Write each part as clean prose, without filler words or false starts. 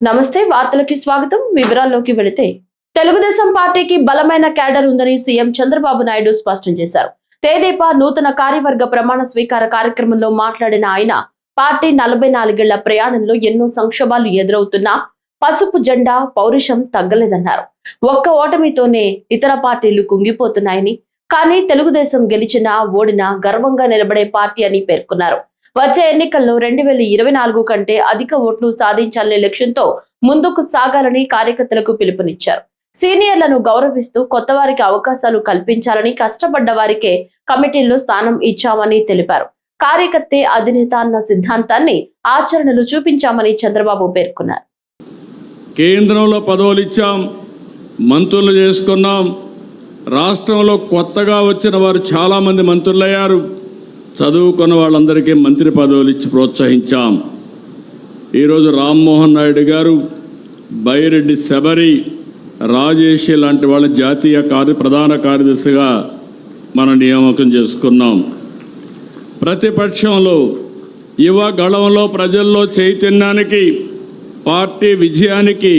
నమస్తే వార్తలకి స్వాగతం వివరాల్లోకి వెళితే తెలుగుదేశం పార్టీకి బలమైన క్యాడర్ ఉందని సీఎం చంద్రబాబు నాయుడు స్పష్టం చేశారు. తెదేపా నూతన కార్యవర్గ ప్రమాణ స్వీకార కార్యక్రమంలో మాట్లాడిన ఆయన పార్టీ 44 ఏళ్ల ప్రయాణంలో ఎన్నో సంక్షోభాలు ఎదురవుతున్నా పసుపు జెండా పౌరుషం తగ్గలేదన్నారు. ఒక్క ఓటమితోనే ఇతర పార్టీలు కుంగిపోతున్నాయని, కానీ తెలుగుదేశం గెలిచినా ఓడినా గర్వంగా నిలబడే పార్టీ అని పేర్కొన్నారు. వచ్చే ఎన్నికల్లో 2024 కంటే అధిక ఓట్లు సాధించాలనే లక్ష్యంతో ముందుకు సాగాలని కార్యకర్తలకు పిలుపునిచ్చారు. సీనియర్లను గౌరవిస్తూ కొత్త వారికి అవకాశాలు కల్పించాలని, కష్టపడ్డ వారికే కమిటీల్లో స్థానం ఇచ్చామని తెలిపారు. కార్యకర్తే అధినేత అన్న సిద్ధాంతాన్ని ఆచరణలు చూపించామని చంద్రబాబు పేర్కొన్నారు. కేంద్రంలో పదవులు ఇచ్చాం, మంత్రులు చేసుకున్నాం. రాష్ట్రంలో కొత్తగా వచ్చిన వారు చాలామంది మంత్రులయ్యారు. చదువుకున్న వాళ్ళందరికీ మంత్రి పదవులు ఇచ్చి ప్రోత్సహించాం. ఈరోజు రామ్మోహన్ నాయుడు గారు, బైరెడ్డి శబరి, రాజేష్ లాంటి వాళ్ళ జాతీయ ప్రధాన కార్యదర్శిగా మనం నియామకం చేసుకున్నాం. ప్రతిపక్షంలో యువగళంలో ప్రజల్లో చైతన్యానికి, పార్టీ విజయానికి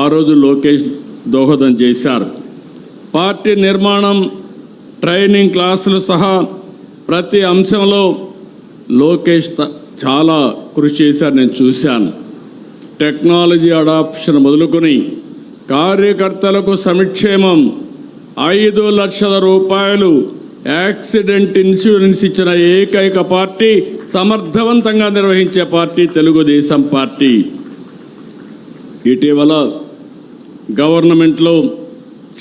ఆ రోజు లోకేష్ దోహదం చేశారు. పార్టీ నిర్మాణం, ట్రైనింగ్ క్లాసులు సహా ప్రతి అంశంలో లోకేష్ చాలా కృషి చేశారు, నేను చూశాను. టెక్నాలజీ అడాప్షన్ మొదలుకొని కార్యకర్తలకు సంక్షేమం, 5 లక్షల రూపాయలు యాక్సిడెంట్ ఇన్సూరెన్స్ ఇచ్చిన ఏకైక పార్టీ, సమర్థవంతంగా నిర్వహించే పార్టీ తెలుగుదేశం పార్టీ. ఇటీవల గవర్నమెంట్లో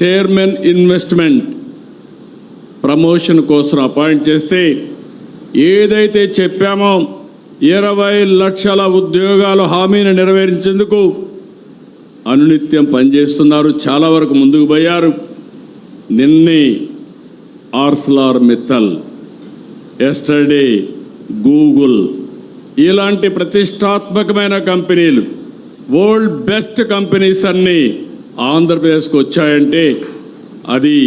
చైర్మన్ ఇన్వెస్ట్మెంట్ ప్రమోషన్ కోసం అపాయింట్ చేస్తే ఏదైతే చెప్పామో 20 లక్షల ఉద్యోగాల హామీని నెరవేర్చేందుకు అనునిత్యం పనిచేస్తున్నారు. చాలా వరకు ముందుకు పోయారు. నిన్నే ఆర్సెలర్ మిత్తల్, ఎస్టర్డే గూగుల్, ఇలాంటి ప్రతిష్టాత్మకమైన కంపెనీలు, వరల్డ్ బెస్ట్ కంపెనీస్ అన్నీ ఆంధ్రప్రదేశ్కి వచ్చాయంటే అది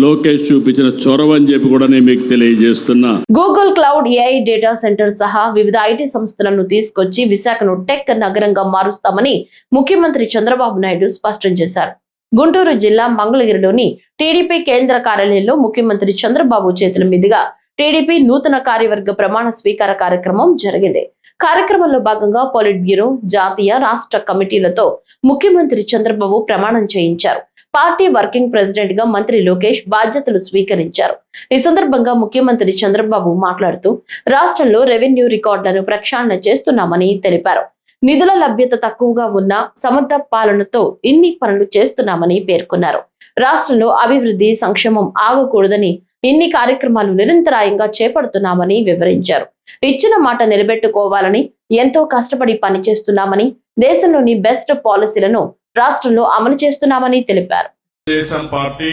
లోకేష్ చూపించిన చొరవ అని చెప్పి కూడా నేను మీకు తెలియజేస్తున్నా. Google cloud, AI data centre సహా వివిధ ఐటీ సంస్థలను తీసుకొచ్చి విశాఖను టెక్ నగరంగా మారుస్తామని ముఖ్యమంత్రి చంద్రబాబు నాయుడు స్పష్టం చేశారు. గుంటూరు జిల్లా మంగళగిరిలోని టీడీపీ కేంద్ర కార్యాలయంలో ముఖ్యమంత్రి చంద్రబాబు చేతుల మీదుగా టీడీపీ నూతన కార్యవర్గ ప్రమాణ స్వీకార కార్యక్రమం జరిగింది. కార్యక్రమంలో భాగంగా పొలిట్ బ్యూరో, జాతీయ, రాష్ట్ర కమిటీలతో ముఖ్యమంత్రి చంద్రబాబు ప్రమాణం చేయించారు. పార్టీ వర్కింగ్ ప్రెసిడెంట్ గా మంత్రి లోకేష్ బాధ్యతలు స్వీకరించారు. ఈ సందర్భంగా ముఖ్యమంత్రి చంద్రబాబు మాట్లాడుతూ రాష్ట్రంలో రెవెన్యూ రికార్డులను ప్రక్షాళన చేస్తున్నామని తెలిపారు. నిధుల లభ్యత తక్కువగా ఉన్న సమర్థ పాలనతో ఇన్ని పనులు చేస్తున్నామని పేర్కొన్నారు. రాష్ట్రంలో అభివృద్ధి, సంక్షేమం ఆగకూడదని ఇన్ని కార్యక్రమాలు నిరంతరాయంగా చేపడుతున్నామని వివరించారు. ఇచ్చిన మాట నిలబెట్టుకోవాలని ఎంతో కష్టపడి పనిచేస్తున్నామని, దేశంలోని బెస్ట్ పాలసీలను రాష్ట్రంలో అమలు చేస్తున్నామని తెలిపారు. దేశం పార్టీ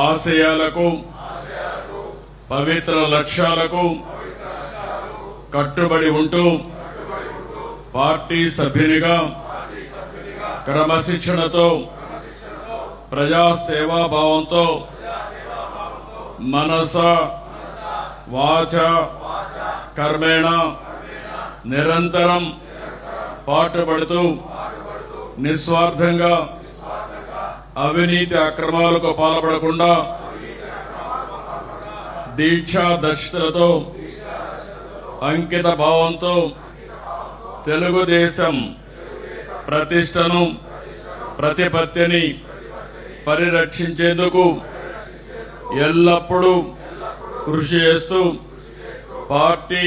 ఆశయాలకు, పవిత్ర లక్ష్యాలకు కట్టుబడి ఉంటూ పార్టీ సభ్యునిగా క్రమశిక్షణతో, ప్రజా సేవాభావంతో మనస వాచ కర్మేణ నిరంతరం పాటుపడుతూ నిస్వార్థంగా అవినీతి అక్రమాలకు పాల్పడకుండా దీక్షా దర్శనతో, అంకిత భావంతో తెలుగుదేశం ప్రతిష్టను, ప్రతిపత్తిని పరిరక్షించేందుకు ఎల్లప్పుడూ కృషి చేస్తూ పార్టీ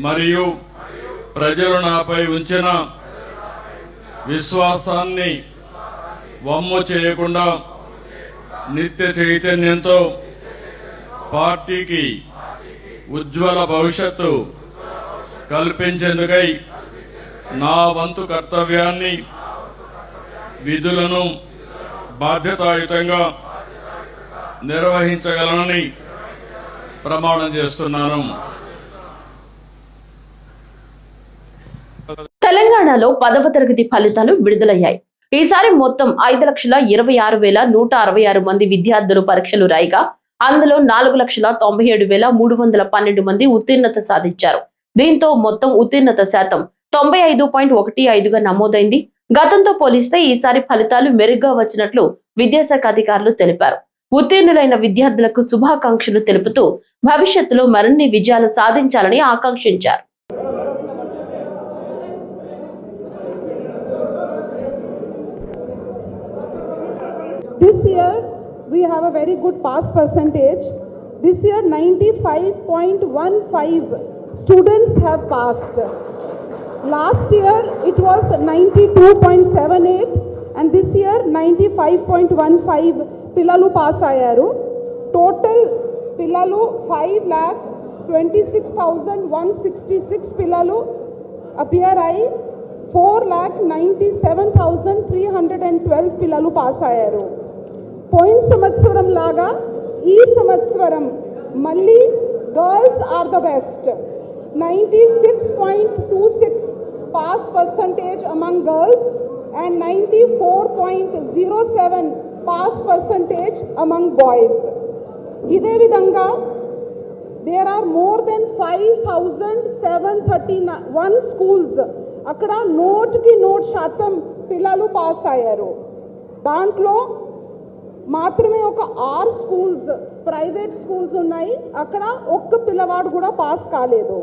మరియు ప్రజలు నాపై ఉంచిన విశ్వాసాన్ని వమ్ము చేయకుండా నిత్య చైతన్యంతో పార్టీకి ఉజ్వల భవిష్యత్తు కల్పించేందుకై నా వంతు కర్తవ్యాన్ని, విధులను బాధ్యతాయుతంగా నిర్వహించగలనని ప్రమాణం చేస్తున్నాను. తెలంగాణలో 10వ తరగతి ఫలితాలు విడుదలయ్యాయి. ఈసారి మొత్తం 5,26,166 మంది విద్యార్థులు పరీక్షలు రాయగా అందులో 4,97,312 మంది ఉత్తీర్ణత సాధించారు. దీంతో మొత్తం ఉత్తీర్ణత శాతం 95.15గా నమోదైంది. గతంతో పోలిస్తే ఈసారి ఫలితాలు మెరుగ్గా వచ్చినట్లు విద్యాశాఖ అధికారులు తెలిపారు. ఉత్తీర్ణులైన విద్యార్థులకు శుభాకాంక్షలు తెలుపుతూ భవిష్యత్తులో మరిన్ని విజయాలు సాధించాలని ఆకాంక్షించారు. This year we have a very good pass percentage. This year 95.15 students have passed. Last year it was 92.78 and this year 95.15 పిల్లలు పాస్ అయ్యారు. టోటల్ పిల్లలు 5,26,166 పిల్లలు అపియర్ అయి 4,97,312 పిల్లలు పాస్ అయ్యారు. పోయిన సంవత్సరం లాగా ఈ సంవత్సరం మళ్ళీ girls are the best. 96.26 pass percentage among girls and 94.07 pass percentage among boys. ఇదే విధంగా there are more than 5,731 schools అక్కడ నోట్కి నోట్ శాతం పిల్లలు పాస్ అయ్యారు. దాంట్లో మాత్రమే ఒక 6 స్కూల్స్ ప్రైవేట్ స్కూల్స్ ఉన్నాయి, అక్కడ ఒక్క పిల్లవాడు కూడా పాస్ కాలేదు.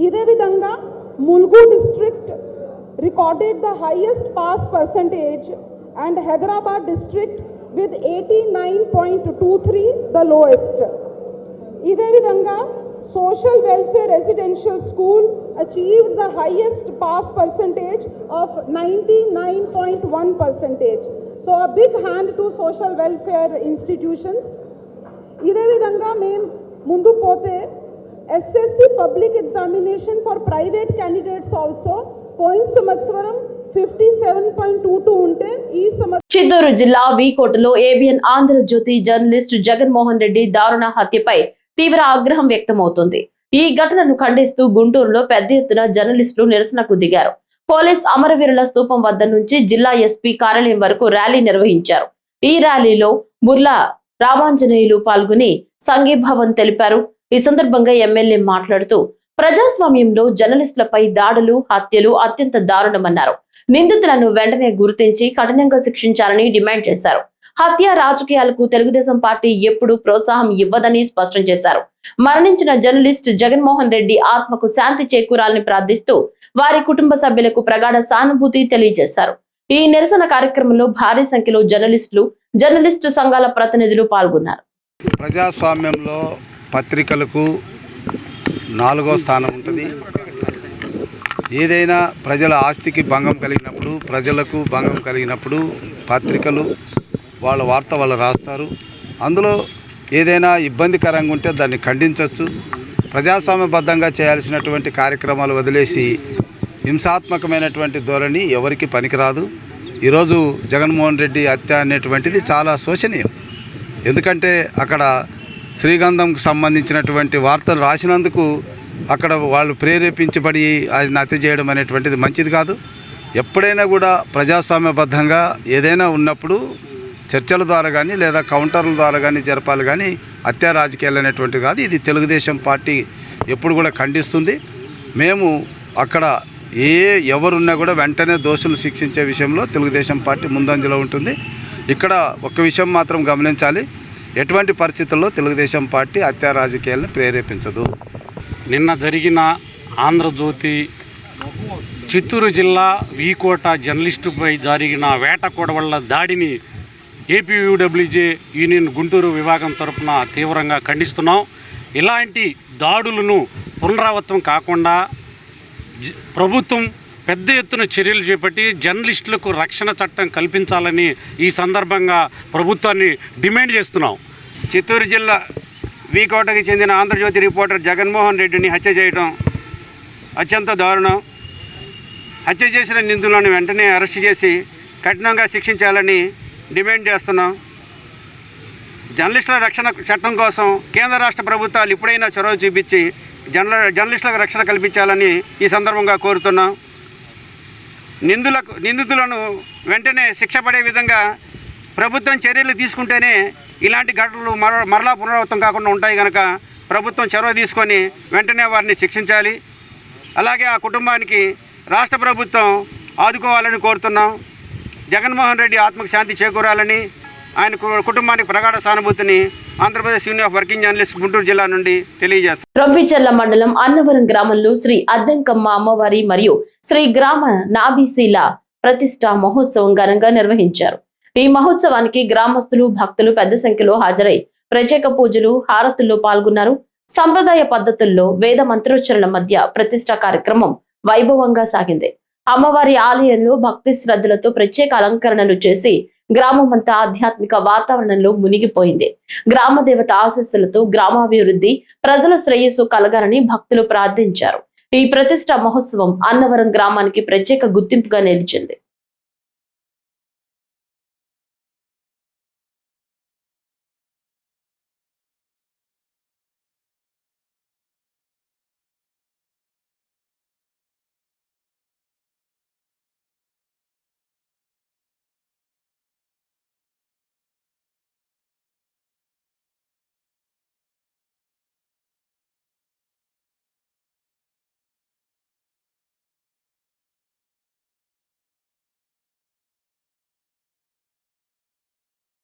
ఇదే విధంగా Mulugu district recorded the highest pass percentage and Hyderabad district with 89.23 the lowest. ఇదే విధంగా social welfare residential school achieved the highest pass percentage of 99.1%. So a big hand to social welfare institutions. ఇదే విధంగా మేము ముందు పోతే SSC public examination for private candidates also పోయిన సంవత్సరం 57.22 ఉంటే ఈ సంవత్సరం చిత్తూరు జిల్లా వీకోటలో ఏబిఎన్ ఆంధ్రజ్యోతి జర్నలిస్ట్ జగన్మోహన్ రెడ్డి దారుణ హత్యపై తీవ్ర ఆగ్రహం వ్యక్తమవుతోంది. ఈ ఘటనను ఖండిస్తూ గుంటూరులో పెద్ద ఎత్తున జర్నలిస్టులు నిరసనకు దిగారు. పోలీస్ అమరవీరుల స్తూపం వద్ద నుంచి జిల్లా ఎస్పీ కార్యాలయం వరకు ర్యాలీ నిర్వహించారు. ఈ ర్యాలీలో బుర్లా రామాంజనేయులు పాల్గొని సంఘీభావం తెలిపారు. ఈ సందర్భంగా ఎమ్మెల్యే మాట్లాడుతూ ప్రజాస్వామ్యంలో జర్నలిస్టులపై దాడులు, హత్యలు అత్యంత దారుణమన్నారు. నిందితులను వెంటనే గుర్తించి కఠినంగా శిక్షించాలని డిమాండ్ చేశారు. హత్య రాజకీయాలకు తెలుగుదేశం పార్టీ ఎప్పుడూ ప్రోత్సాహం ఇవ్వదని స్పష్టం చేశారు. మరణించిన జర్నలిస్ట్ జగన్మోహన్ రెడ్డి ఆత్మకు శాంతి చేకూరాలని ప్రార్థిస్తూ వారి కుటుంబ సభ్యులకు ప్రగాఢ సానుభూతి తెలియజేశారు. ఈ నిరసన కార్యక్రమంలో భారీ సంఖ్యలో జర్నలిస్టు సంఘాల ప్రతినిధులు పాల్గొన్నారు. ప్రజాస్వామ్యంలో పత్రికలకు 4వ స్థానం ఉంటుంది. ఏదైనా ప్రజల ఆస్తికి భంగం కలిగినప్పుడు, ప్రజలకు భంగం కలిగినప్పుడు పత్రికలు వాళ్ళ వార్త వాళ్ళు రాస్తారు. అందులో ఏదైనా ఇబ్బందికరంగా ఉంటే దాన్ని ఖండించవచ్చు. ప్రజాస్వామ్యబద్ధంగా చేయాల్సినటువంటి కార్యక్రమాలు వదిలేసి హింసాత్మకమైనటువంటి ధోరణి ఎవరికి పనికిరాదు. ఈరోజు జగన్మోహన్ రెడ్డి హత్య అనేటువంటిది చాలా శోచనీయం. ఎందుకంటే అక్కడ శ్రీగంధంకు సంబంధించినటువంటి వార్తలు రాసినందుకు అక్కడ వాళ్ళు ప్రేరేపించబడి ఆయన హత్య చేయడం అనేటువంటిది మంచిది కాదు. ఎప్పుడైనా కూడా ప్రజాస్వామ్యబద్ధంగా ఏదైనా ఉన్నప్పుడు చర్చల ద్వారా కానీ లేదా కౌంటర్ల ద్వారా కానీ జరపాలి, కానీ హత్య రాజకీయాలు అనేటువంటిది కాదు. ఇది తెలుగుదేశం పార్టీ ఎప్పుడు కూడా ఖండిస్తుంది. మేము అక్కడ ఎవరున్నా కూడా వెంటనే దోషులు శిక్షించే విషయంలో తెలుగుదేశం పార్టీ ముందంజలో ఉంటుంది. ఇక్కడ ఒక విషయం మాత్రం గమనించాలి, ఎటువంటి పరిస్థితుల్లో తెలుగుదేశం పార్టీ హత్య రాజకీయాలను ప్రేరేపించదు. నిన్న జరిగిన ఆంధ్రజ్యోతి చిత్తూరు జిల్లా వీకోట జర్నలిస్టుపై జరిగిన వేట కొడవళ్ల దాడిని ఏపీయూడబ్ల్యూజే యూనియన్ గుంటూరు విభాగం తరపున తీవ్రంగా ఖండిస్తున్నాం. ఇలాంటి దాడులను పునరావృతం కాకుండా ప్రభుత్వం పెద్ద ఎత్తున చర్యలు చేపట్టి జర్నలిస్టులకు రక్షణ చట్టం కల్పించాలని ఈ సందర్భంగా ప్రభుత్వాన్ని డిమాండ్ చేస్తున్నాం. చిత్తూరు జిల్లా వీకోటకి చెందిన ఆంధ్రజ్యోతి రిపోర్టర్ జగన్మోహన్ రెడ్డిని హత్య చేయడం అత్యంత దారుణం. హత్య చేసిన నిందితులను వెంటనే అరెస్ట్ చేసి కఠినంగా శిక్షించాలని డిమాండ్ చేస్తున్నాం. జర్నలిస్టుల రక్షణ చట్టం కోసం కేంద్ర రాష్ట్ర ప్రభుత్వాలు ఇప్పుడైనా చొరవ చూపించి జర్నలిస్టులకు రక్షణ కల్పించాలని ఈ సందర్భంగా కోరుతున్నాం. నిందితులను వెంటనే శిక్ష పడే విధంగా ప్రభుత్వం చర్యలు తీసుకుంటేనే ఇలాంటి ఘటనలు మరలా పునరావృతం కాకుండా ఉంటాయి కనుక ప్రభుత్వం చొరవ తీసుకొని వెంటనే వారిని శిక్షించాలి. అలాగే ఆ కుటుంబానికి రాష్ట్ర ప్రభుత్వం ఆదుకోవాలని కోరుతున్నాం. జగన్మోహన్ రెడ్డి ఆత్మకు శాంతి చేకూరాలని, ఆయన కుటుంబానికి ప్రగాఢ సానుభూతిని Andhra Pradesh union of working journalist Guntur జిల్లా నుండి తెలియజేస్తాం. రొంపిచెర్ల మండలం అన్నవరం గ్రామంలో శ్రీ అద్దంకమ్మ అమ్మవారి మరియు శ్రీ గ్రామ నాబీసీల ప్రతిష్ఠా మహోత్సవం ఘనంగా నిర్వహించారు. ఈ మహోత్సవానికి గ్రామస్తులు, భక్తులు పెద్ద సంఖ్యలో హాజరై ప్రత్యేక పూజలు, హారతుల్లో పాల్గొన్నారు. సంప్రదాయ పద్ధతుల్లో వేద మంత్రోచ్చరణ మధ్య ప్రతిష్ఠా కార్యక్రమం వైభవంగా సాగింది. అమ్మవారి ఆలయంలో భక్తి శ్రద్ధలతో ప్రత్యేక అలంకరణలు చేసి గ్రామమంతా ఆధ్యాత్మిక వాతావరణంలో మునిగిపోయింది. గ్రామ దేవత ఆశీస్సులతో గ్రామాభివృద్ధి, ప్రజల శ్రేయస్సు కలగాలని భక్తులు ప్రార్థించారు. ఈ ప్రతిష్ఠా మహోత్సవం అన్నవరం గ్రామానికి ప్రత్యేక గుర్తింపుగా నిలిచింది.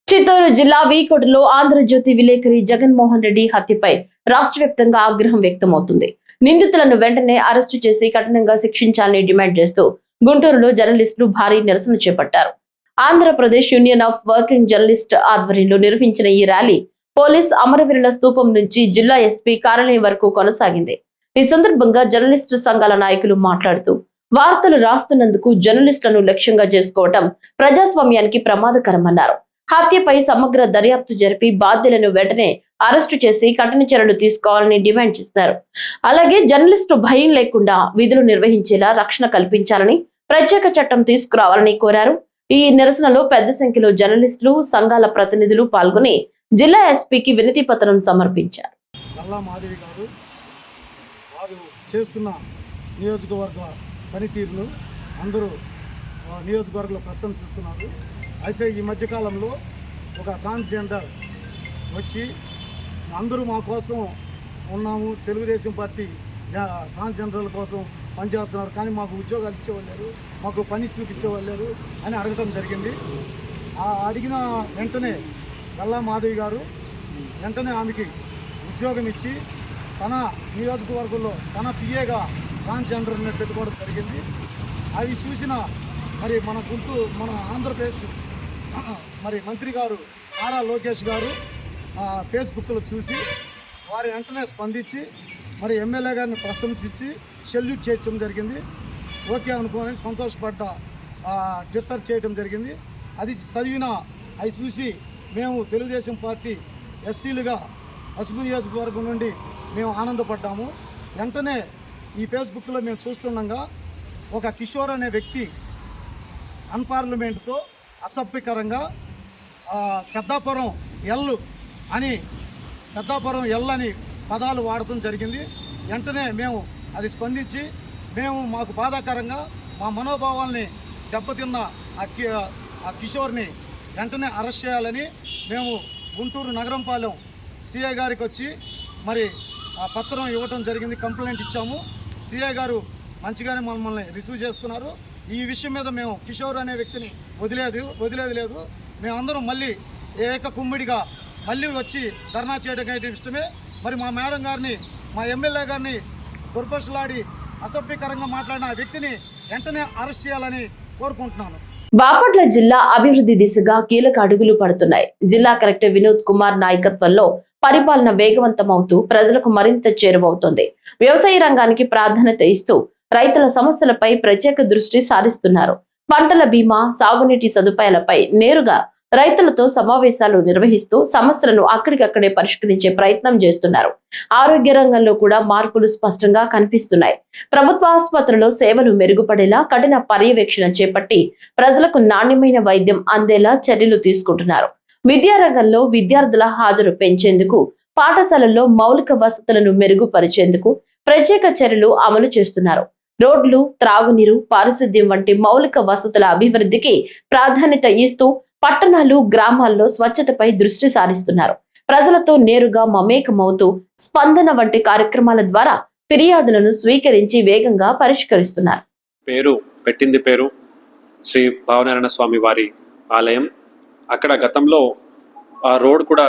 చిత్తూరు జిల్లా వీకోటలో ఆంధ్రజ్యోతి విలేకరి జగన్మోహన్ రెడ్డి హత్యపై రాష్ట్ర వ్యాప్తంగా ఆగ్రహం వ్యక్తమవుతుంది. నిందితులను వెంటనే అరెస్టు చేసి కఠినంగా శిక్షించాలని డిమాండ్ చేస్తూ గుంటూరులో జర్నలిస్టులు భారీ నిరసన చేపట్టారు. Andhra Pradesh union of working journalist ఆధ్వర్యంలో నిర్వహించిన ఈ ర్యాలీ పోలీస్ అమరవీరుల స్తూపం నుంచి జిల్లా ఎస్పీ కార్యాలయం వరకు కొనసాగింది. ఈ సందర్భంగా జర్నలిస్టు సంఘాల నాయకులు మాట్లాడుతూ వార్తలు రాస్తున్నందుకు జర్నలిస్టులను లక్ష్యంగా చేసుకోవటం ప్రజాస్వామ్యానికి ప్రమాదకరమన్నారు. హత్యపై సమగ్ర దర్యాప్తు జరిపి బాధ్యులను వెంటనే అరెస్టు చేసి కఠిన చర్యలు తీసుకోవాలని డిమాండ్ చేశారు. అలాగే జర్నలిస్టు భయం లేకుండా విధులు నిర్వహించేలా రక్షణ కల్పించాలని, ప్రత్యేక చట్టం తీసుకురావాలని కోరారు. ఈ నిరసనలో పెద్ద సంఖ్యలో జర్నలిస్టులు, సంఘాల ప్రతినిధులు పాల్గొని జిల్లా ఎస్పీకి వినతి పత్రం సమర్పించారు. మాధవి గారు వారు చేస్తున్న నియోజకవర్గ పనితీరును అందరూ నియోజకవర్గంలో ప్రశంసిస్తున్నారు. అయితే ఈ మధ్యకాలంలో ఒక ట్రాన్స్జెండర్ వచ్చి అందరూ మా కోసం ఉన్నాము, తెలుగుదేశం పార్టీ ట్రాన్స్జెండర్ల కోసం పనిచేస్తున్నారు, కానీ మాకు ఉద్యోగాలు ఇచ్చేవాళ్ళు, మాకు పని చూపించేవాళ్ళు అని అడగటం జరిగింది. అడిగిన వెంటనే గల్లా మాధవి గారు వెంటనే ఆమెకి ఉద్యోగం ఇచ్చి తన నియోజకవర్గంలో తన పిఏగా ట్రాన్స్జెండర్ని పెట్టుకోవడం జరిగింది. అవి చూసిన మరి మన ఆంధ్రప్రదేశ్ మరి మంత్రి గారు నారా లోకేష్ గారు ఫేస్బుక్లో చూసి వారి వెంటనే స్పందించి మరి ఎమ్మెల్యే గారిని ప్రశంసించి సెల్యూట్ చేయటం జరిగింది. ఓకే అనుకోని సంతోషపడ్డ ట్విట్టర్ చేయటం జరిగింది. అది చదివిన అవి చూసి మేము తెలుగుదేశం పార్టీ ఎస్సీలుగా పసుపు నియోజకవర్గం నుండి మేము ఆనందపడ్డాము. వెంటనే ఈ ఫేస్బుక్లో మేము చూస్తుండగా ఒక కిషోర్ అనే వ్యక్తి అన్పార్లమెంట్తో అసభ్యకరంగా పెద్దాపురం ఎల్ అని పదాలు వాడటం జరిగింది. వెంటనే మేము అది స్పందించి మాకు బాధాకరంగా మా మనోభావాల్ని దెబ్బతిన్న ఆ కిషోర్ని వెంటనే అరెస్ట్ చేయాలని మేము గుంటూరు నగరంపాలెం సిఐ గారికి వచ్చి మరి ఆ పత్రం ఇవ్వటం జరిగింది. కంప్లైంట్ ఇచ్చాము. సిఐ గారు మంచిగానే మమ్మల్ని రిసీవ్ చేసుకున్నారు. ఈ విషయం మీద మేము కిషోర్ అనే వ్యక్తిని వదిలేది లేదు. మేమందరం మళ్ళీ కుమ్మిడిగా మళ్ళీ వచ్చి ధర్నా చేయడం అయితే ఇష్టమే. మరి మా మేడం గారిని, మా ఎమ్మెల్యే గారిని దుర్భాషలాడి అసభ్యకరంగా మాట్లాడిన ఆ వ్యక్తిని వెంటనే అరెస్ట్ చేయాలని కోరుకుంటున్నాను. బాపట్ల జిల్లా అభివృద్ధి దిశగా కీలక అడుగులు పడుతున్నాయి. జిల్లా కలెక్టర్ వినోద్ కుమార్ నాయకత్వంలో పరిపాలన వేగవంతమవుతూ ప్రజలకు మరింత చేరువవుతోంది. వ్యవసాయ రంగానికి ప్రాధాన్యత ఇస్తూ రైతుల సమస్యలపై ప్రత్యేక దృష్టి సారిస్తున్నారు. పంటల బీమా, సాగునీటి సదుపాయాలపై నేరుగా రైతులతో సమావేశాలు నిర్వహిస్తూ సమస్యలను అక్కడికక్కడే పరిష్కరించే ప్రయత్నం చేస్తున్నారు. ఆరోగ్య రంగంలో కూడా మార్పులు స్పష్టంగా కనిపిస్తున్నాయి. ప్రభుత్వ ఆసుపత్రుల్లో సేవలు మెరుగుపడేలా కఠిన పర్యవేక్షణ చేపట్టి ప్రజలకు నాణ్యమైన వైద్యం అందేలా చర్యలు తీసుకుంటున్నారు. విద్యారంగంలో విద్యార్థుల హాజరు పెంచేందుకు, పాఠశాలల్లో మౌలిక వసతులను మెరుగుపరిచేందుకు ప్రత్యేక చర్యలు అమలు చేస్తున్నారు. రోడ్లు, త్రాగునీరు, పారిశుద్ధ్యం వంటి మౌలిక వసతుల అభివృద్ధికి ప్రాధాన్యత ఇస్తూ పట్టణాలు, గ్రామాల్లో స్వచ్ఛతపై దృష్టి సారిస్తున్నారు. ప్రజలతో నేరుగా మమేకమవుతూ స్పందన వంటి కార్యక్రమాల ద్వారా ఫిర్యాదులను స్వీకరించి వేగంగా పరిష్కరిస్తున్నారు. పెట్టింది పేరు శ్రీ భావనారాయణ స్వామి వారి ఆలయం. అక్కడ గతంలో ఆ రోడ్ కూడా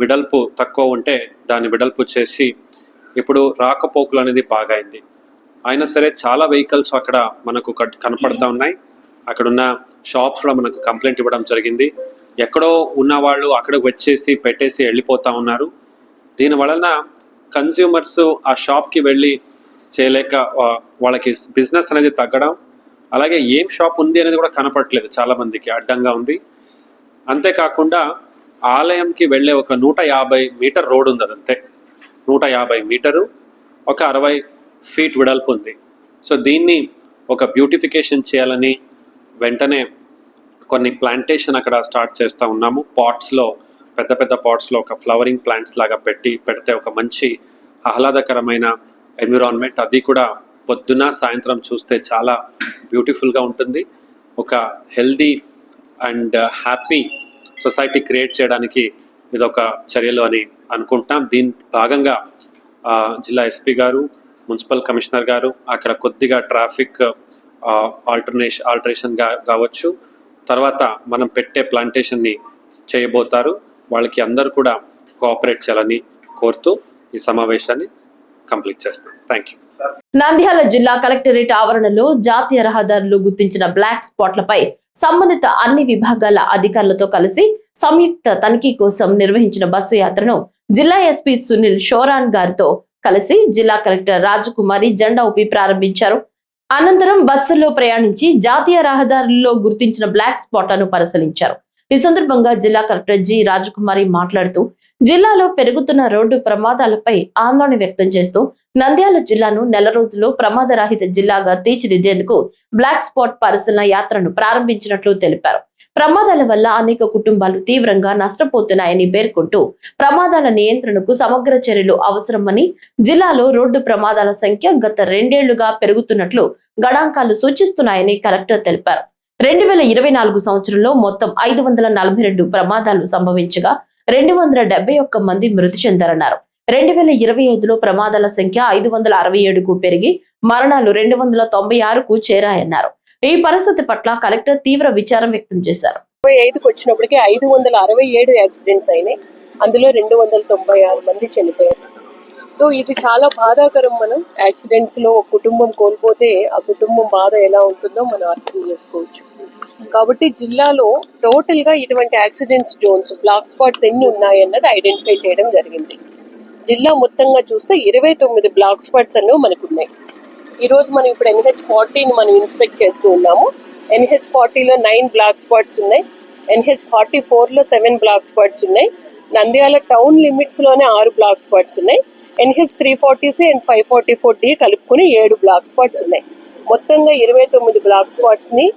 వెడల్పు తక్కువ ఉంటే దాన్ని వెడల్పు చేసి ఇప్పుడు రాకపోకలు అనేది బాగా అయింది. అయినా సరే చాలా వెహికల్స్ అక్కడ మనకు కనపడతా ఉన్నాయి. అక్కడున్న షాప్స్ కూడా మనకు కంప్లైంట్ ఇవ్వడం జరిగింది. ఎక్కడో ఉన్న వాళ్ళు అక్కడికి వచ్చేసి పెట్టేసి వెళ్ళిపోతూ ఉన్నారు. దీని వలన కన్స్యూమర్స్ ఆ షాప్కి వెళ్ళి చేయలేక వాళ్ళకి బిజినెస్ అనేది తగ్గడం, అలాగే ఏం షాప్ ఉంది అనేది కూడా కనపడట్లేదు, చాలామందికి అడ్డంగా ఉంది. అంతేకాకుండా ఆలయంకి వెళ్ళే ఒక 150 మీటర్ రోడ్ ఉంది, అదంతే 150 మీటరు, ఒక 60 ఫీట్ వెడల్పు ఉంది. సో దీన్ని ఒక బ్యూటిఫికేషన్ చేయాలని వెంటనే కొన్ని ప్లాంటేషన్ అక్కడ స్టార్ట్ చేస్తూ ఉన్నాము. పాట్స్లో, పెద్ద పెద్ద పాట్స్లో ఒక ఫ్లవరింగ్ ప్లాంట్స్ లాగా పెడితే ఒక మంచి ఆహ్లాదకరమైన ఎన్విరాన్మెంట్, అది కూడా పొద్దున సాయంత్రం చూస్తే చాలా బ్యూటిఫుల్గా ఉంటుంది. ఒక healthy and happy society create చేయడానికి ఇదొక చర్యలు అని అనుకుంటున్నాం. దీని భాగంగా జిల్లా ఎస్పీ గారు, మున్సిపల్ కమిషనర్ గారు అక్కడ కొద్దిగా ట్రాఫిక్ ఆల్టరేషన్ కావచ్చు, తర్వాత మనం పెట్టే ప్లాంటేషన్ని చేయబోతారు. వాళ్ళకి అందరూ కూడా కోఆపరేట్ చేయాలని కోరుతూ ఈ సమావేశాన్ని కంప్లీట్ చేస్తాం. Thank you. నంద్యాల జిల్లా కలెక్టరేట్ ఆవరణలో జాతీయ రహదారులు గుర్తించిన బ్లాక్ స్పాట్లపై సంబంధిత అన్ని విభాగాల అధికారులతో కలిసి సంయుక్త తనిఖీ కోసం నిర్వహించిన బస్సు యాత్రను జిల్లా ఎస్పీ సునీల్ షోరాన్ గారితో కలిసి జిల్లా కలెక్టర్ రాజకుమారి జెండా ఊపి ప్రారంభించారు. అనంతరం బస్సులో ప్రయాణించి జాతీయ రహదారుల్లో గుర్తించిన బ్లాక్ స్పాట్లను పరిశీలించారు. ఈ సందర్భంగా జిల్లా కలెక్టర్ జి రాజకుమారి మాట్లాడుతూ జిల్లాలో పెరుగుతున్న రోడ్డు ప్రమాదాలపై ఆందోళన వ్యక్తం చేస్తూ నంద్యాల జిల్లాను నెల రోజుల్లో ప్రమాదరహిత జిల్లాగా తీర్చిదిద్దేందుకు బ్లాక్ స్పాట్ పరిశీలన యాత్రను ప్రారంభించినట్లు తెలిపారు. ప్రమాదాల వల్ల అనేక కుటుంబాలు తీవ్రంగా నష్టపోతున్నాయని పేర్కొంటూ ప్రమాదాల నియంత్రణకు సమగ్ర చర్యలు అవసరమని, జిల్లాలో రోడ్డు ప్రమాదాల సంఖ్య గత 2 ఏళ్లుగా పెరుగుతున్నట్లు గణాంకాలు సూచిస్తున్నాయని కలెక్టర్ తెలిపారు. 2024 సంవత్సరంలో మొత్తం 542 ప్రమాదాలు సంభవించగా 271 మంది మృతి చెందారన్నారు. 2025లో ప్రమాదాల సంఖ్య 567కు పెరిగి మరణాలు 296కు చేరాయన్నారు. ఈ పరిస్థితి పట్ల కలెక్టర్ తీవ్ర విచారం వ్యక్తం చేశారు. 25కి వచ్చినప్పటికీ 567 యాక్సిడెంట్స్ అయినాయి. అందులో 296 మంది చనిపోయారు. సో ఇది చాలా బాధాకరం. మనం యాక్సిడెంట్స్ లో ఒక కుటుంబం కోల్పోతే ఆ కుటుంబం బాధ ఎలా ఉంటుందో మనం అర్థం చేసుకోవచ్చు. కాబట్టి జిల్లాలో టోటల్ గా ఇటువంటి యాక్సిడెంట్స్ జోన్స్, బ్లాక్ స్పాట్స్ ఎన్ని ఉన్నాయన్నది ఐడెంటిఫై చేయడం జరిగింది. జిల్లా మొత్తంగా చూస్తే 29 బ్లాక్ స్పాట్స్ అన్నో మనకు ఉన్నాయి. ఈ రోజు మనం ఇప్పుడు NH40ని మనం ఇన్స్పెక్ట్ చేస్తూ ఉన్నాము. NH40లో 9 బ్లాక్ స్పాట్స్ ఉన్నాయి. NH44లో 7 బ్లాక్ స్పాట్స్ ఉన్నాయి. నంద్యాల టౌన్ లిమిట్స్ లోనే 6 బ్లాక్ స్పాట్స్ ఉన్నాయి. NH340C అండ్ 544D కలుపుకుని 7 బ్లాక్ స్పాట్స్ ఉన్నాయి. మొత్తంగా 29 బ్లాక్ స్పాట్స్ ని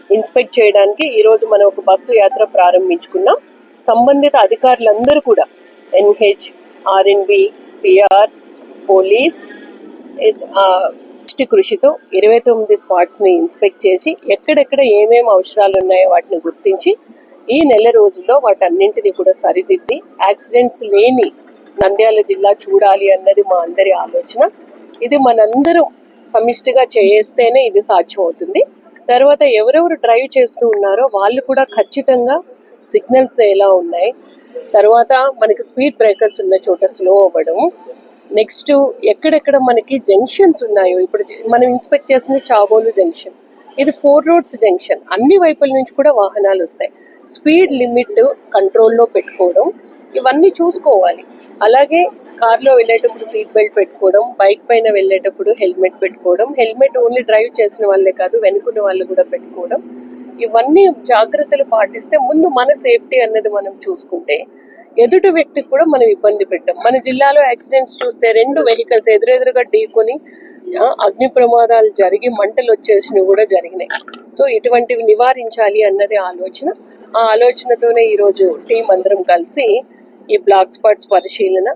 ఇన్స్పెక్ట్ చేయడానికి ఈ రోజు మనం ఒక బస్సు యాత్ర ప్రారంభించుకున్నాం. సంబంధిత అధికారులందరూ కూడా NH, RNB, PR, పోలీస్ కృషితో 29 స్పాట్స్ ని ఇన్స్పెక్ట్ చేసి ఎక్కడెక్కడ ఏమేమి అవసరాలు ఉన్నాయో వాటిని గుర్తించి ఈ నెల రోజుల్లో వాటన్నింటినీ కూడా సరిదిద్ది యాక్సిడెంట్స్ లేని నంద్యాల జిల్లా చూడాలి అన్నది మా అందరి ఆలోచన. ఇది మనందరం సమిష్టిగా చేస్తేనే ఇది సాధ్యం అవుతుంది. తర్వాత ఎవరెవరు డ్రైవ్ చేస్తూ ఉన్నారో వాళ్ళు కూడా ఖచ్చితంగా సిగ్నల్స్ ఎలా ఉన్నాయి, తర్వాత మనకి స్పీడ్ బ్రేకర్స్ ఉన్న చోట స్లో అవ్వడం, నెక్స్ట్ ఎక్కడెక్కడ మనకి జంక్షన్స్ ఉన్నాయో, ఇప్పుడు మనం ఇన్స్పెక్ట్ చేసింది చాబోలు జంక్షన్, ఇది 4 రోడ్స్ జంక్షన్, అన్ని వైపుల నుంచి కూడా వాహనాలు వస్తాయి. స్పీడ్ లిమిట్ కంట్రోల్లో పెట్టుకోవడం, ఇవన్నీ చూసుకోవాలి. అలాగే కార్లో వెళ్ళేటప్పుడు సీట్ బెల్ట్ పెట్టుకోవడం, బైక్ పైన వెళ్ళేటప్పుడు హెల్మెట్ పెట్టుకోవడం, హెల్మెట్ ఓన్లీ డ్రైవ్ చేసిన వాళ్ళే కాదు వెనుకున్న వాళ్ళు కూడా పెట్టుకోవడం, ఇవన్నీ జాగ్రత్తలు పాటిస్తే ముందు మన సేఫ్టీ అన్నది మనం చూసుకుంటే ఎదుటి వ్యక్తికి కూడా మనం ఇబ్బంది పెట్టాం. మన జిల్లాలో యాక్సిడెంట్స్ చూస్తే 2 వెహికల్స్ ఎదురెదురుగా ఢీకొని అగ్ని ప్రమాదాలు జరిగి మంటలు వచ్చేసినవి కూడా జరిగినాయి. సో ఇటువంటివి నివారించాలి అన్నది ఆలోచన. ఆ ఆలోచనతోనే ఈరోజు టీం అందరం కలిసి ఈ బ్లాక్ స్పాట్స్ పరిశీలన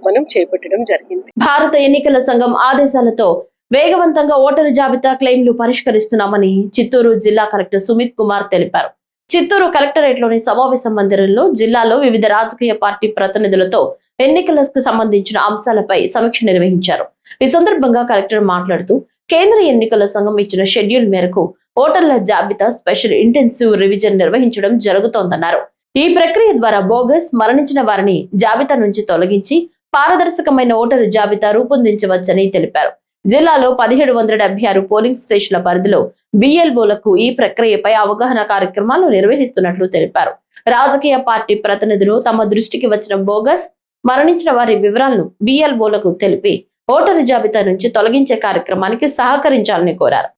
మనం చేపట్టడం జరిగింది. భారత ఎన్నికల సంఘం ఆదేశాలతో వేగవంతంగా ఓటరు జాబితా క్లెయిమ్లు పరిష్కరిస్తున్నామని చిత్తూరు జిల్లా కలెక్టర్ సుమిత్ కుమార్ తెలిపారు. చిత్తూరు కలెక్టరేట్లోని సమావేశ మందిరంలో జిల్లాలో వివిధ రాజకీయ పార్టీ ప్రతినిధులతో ఎన్నికలకు సంబంధించిన అంశాలపై సమీక్ష నిర్వహించారు. ఈ సందర్భంగా కలెక్టర్ మాట్లాడుతూ కేంద్ర ఎన్నికల సంఘం ఇచ్చిన షెడ్యూల్ మేరకు ఓటర్ల జాబితా స్పెషల్ ఇంటెన్సివ్ రివిజన్ నిర్వహించడం జరుగుతోందన్నారు. ఈ ప్రక్రియ ద్వారా బోగస్ మరణించిన వారిని జాబితా నుంచి తొలగించి పారదర్శకమైన ఓటరు జాబితా రూపొందించవచ్చని తెలిపారు. జిల్లాలో 1776 పోలింగ్ స్టేషన్ల పరిధిలో బిఎల్ఓలకు ఈ ప్రక్రియపై అవగాహన కార్యక్రమాలు నిర్వహిస్తున్నట్లు తెలిపారు. రాజకీయ పార్టీ ప్రతినిధులు తమ దృష్టికి వచ్చిన బోగస్ మరణించిన వారి వివరాలను బిఎల్ఓలకు తెలిపి ఓటరు జాబితా నుంచి తొలగించే కార్యక్రమానికి సహకరించాలని కోరారు.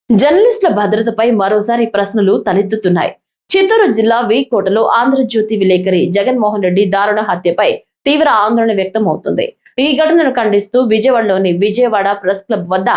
జర్నలిస్టుల భద్రతపై మరోసారి ప్రశ్నలు తలెత్తుతున్నాయి. చిత్తూరు జిల్లా వీకోటలో ఆంధ్రజ్యోతి విలేకరి జగన్మోహన్ రెడ్డి దారుణ హత్యపై తీవ్ర ఆందోళన వ్యక్తం అవుతుంది. ఈ ఘటనను ఖండిస్తూ విజయవాడలోని విజయవాడ ప్రెస్ క్లబ్ వద్ద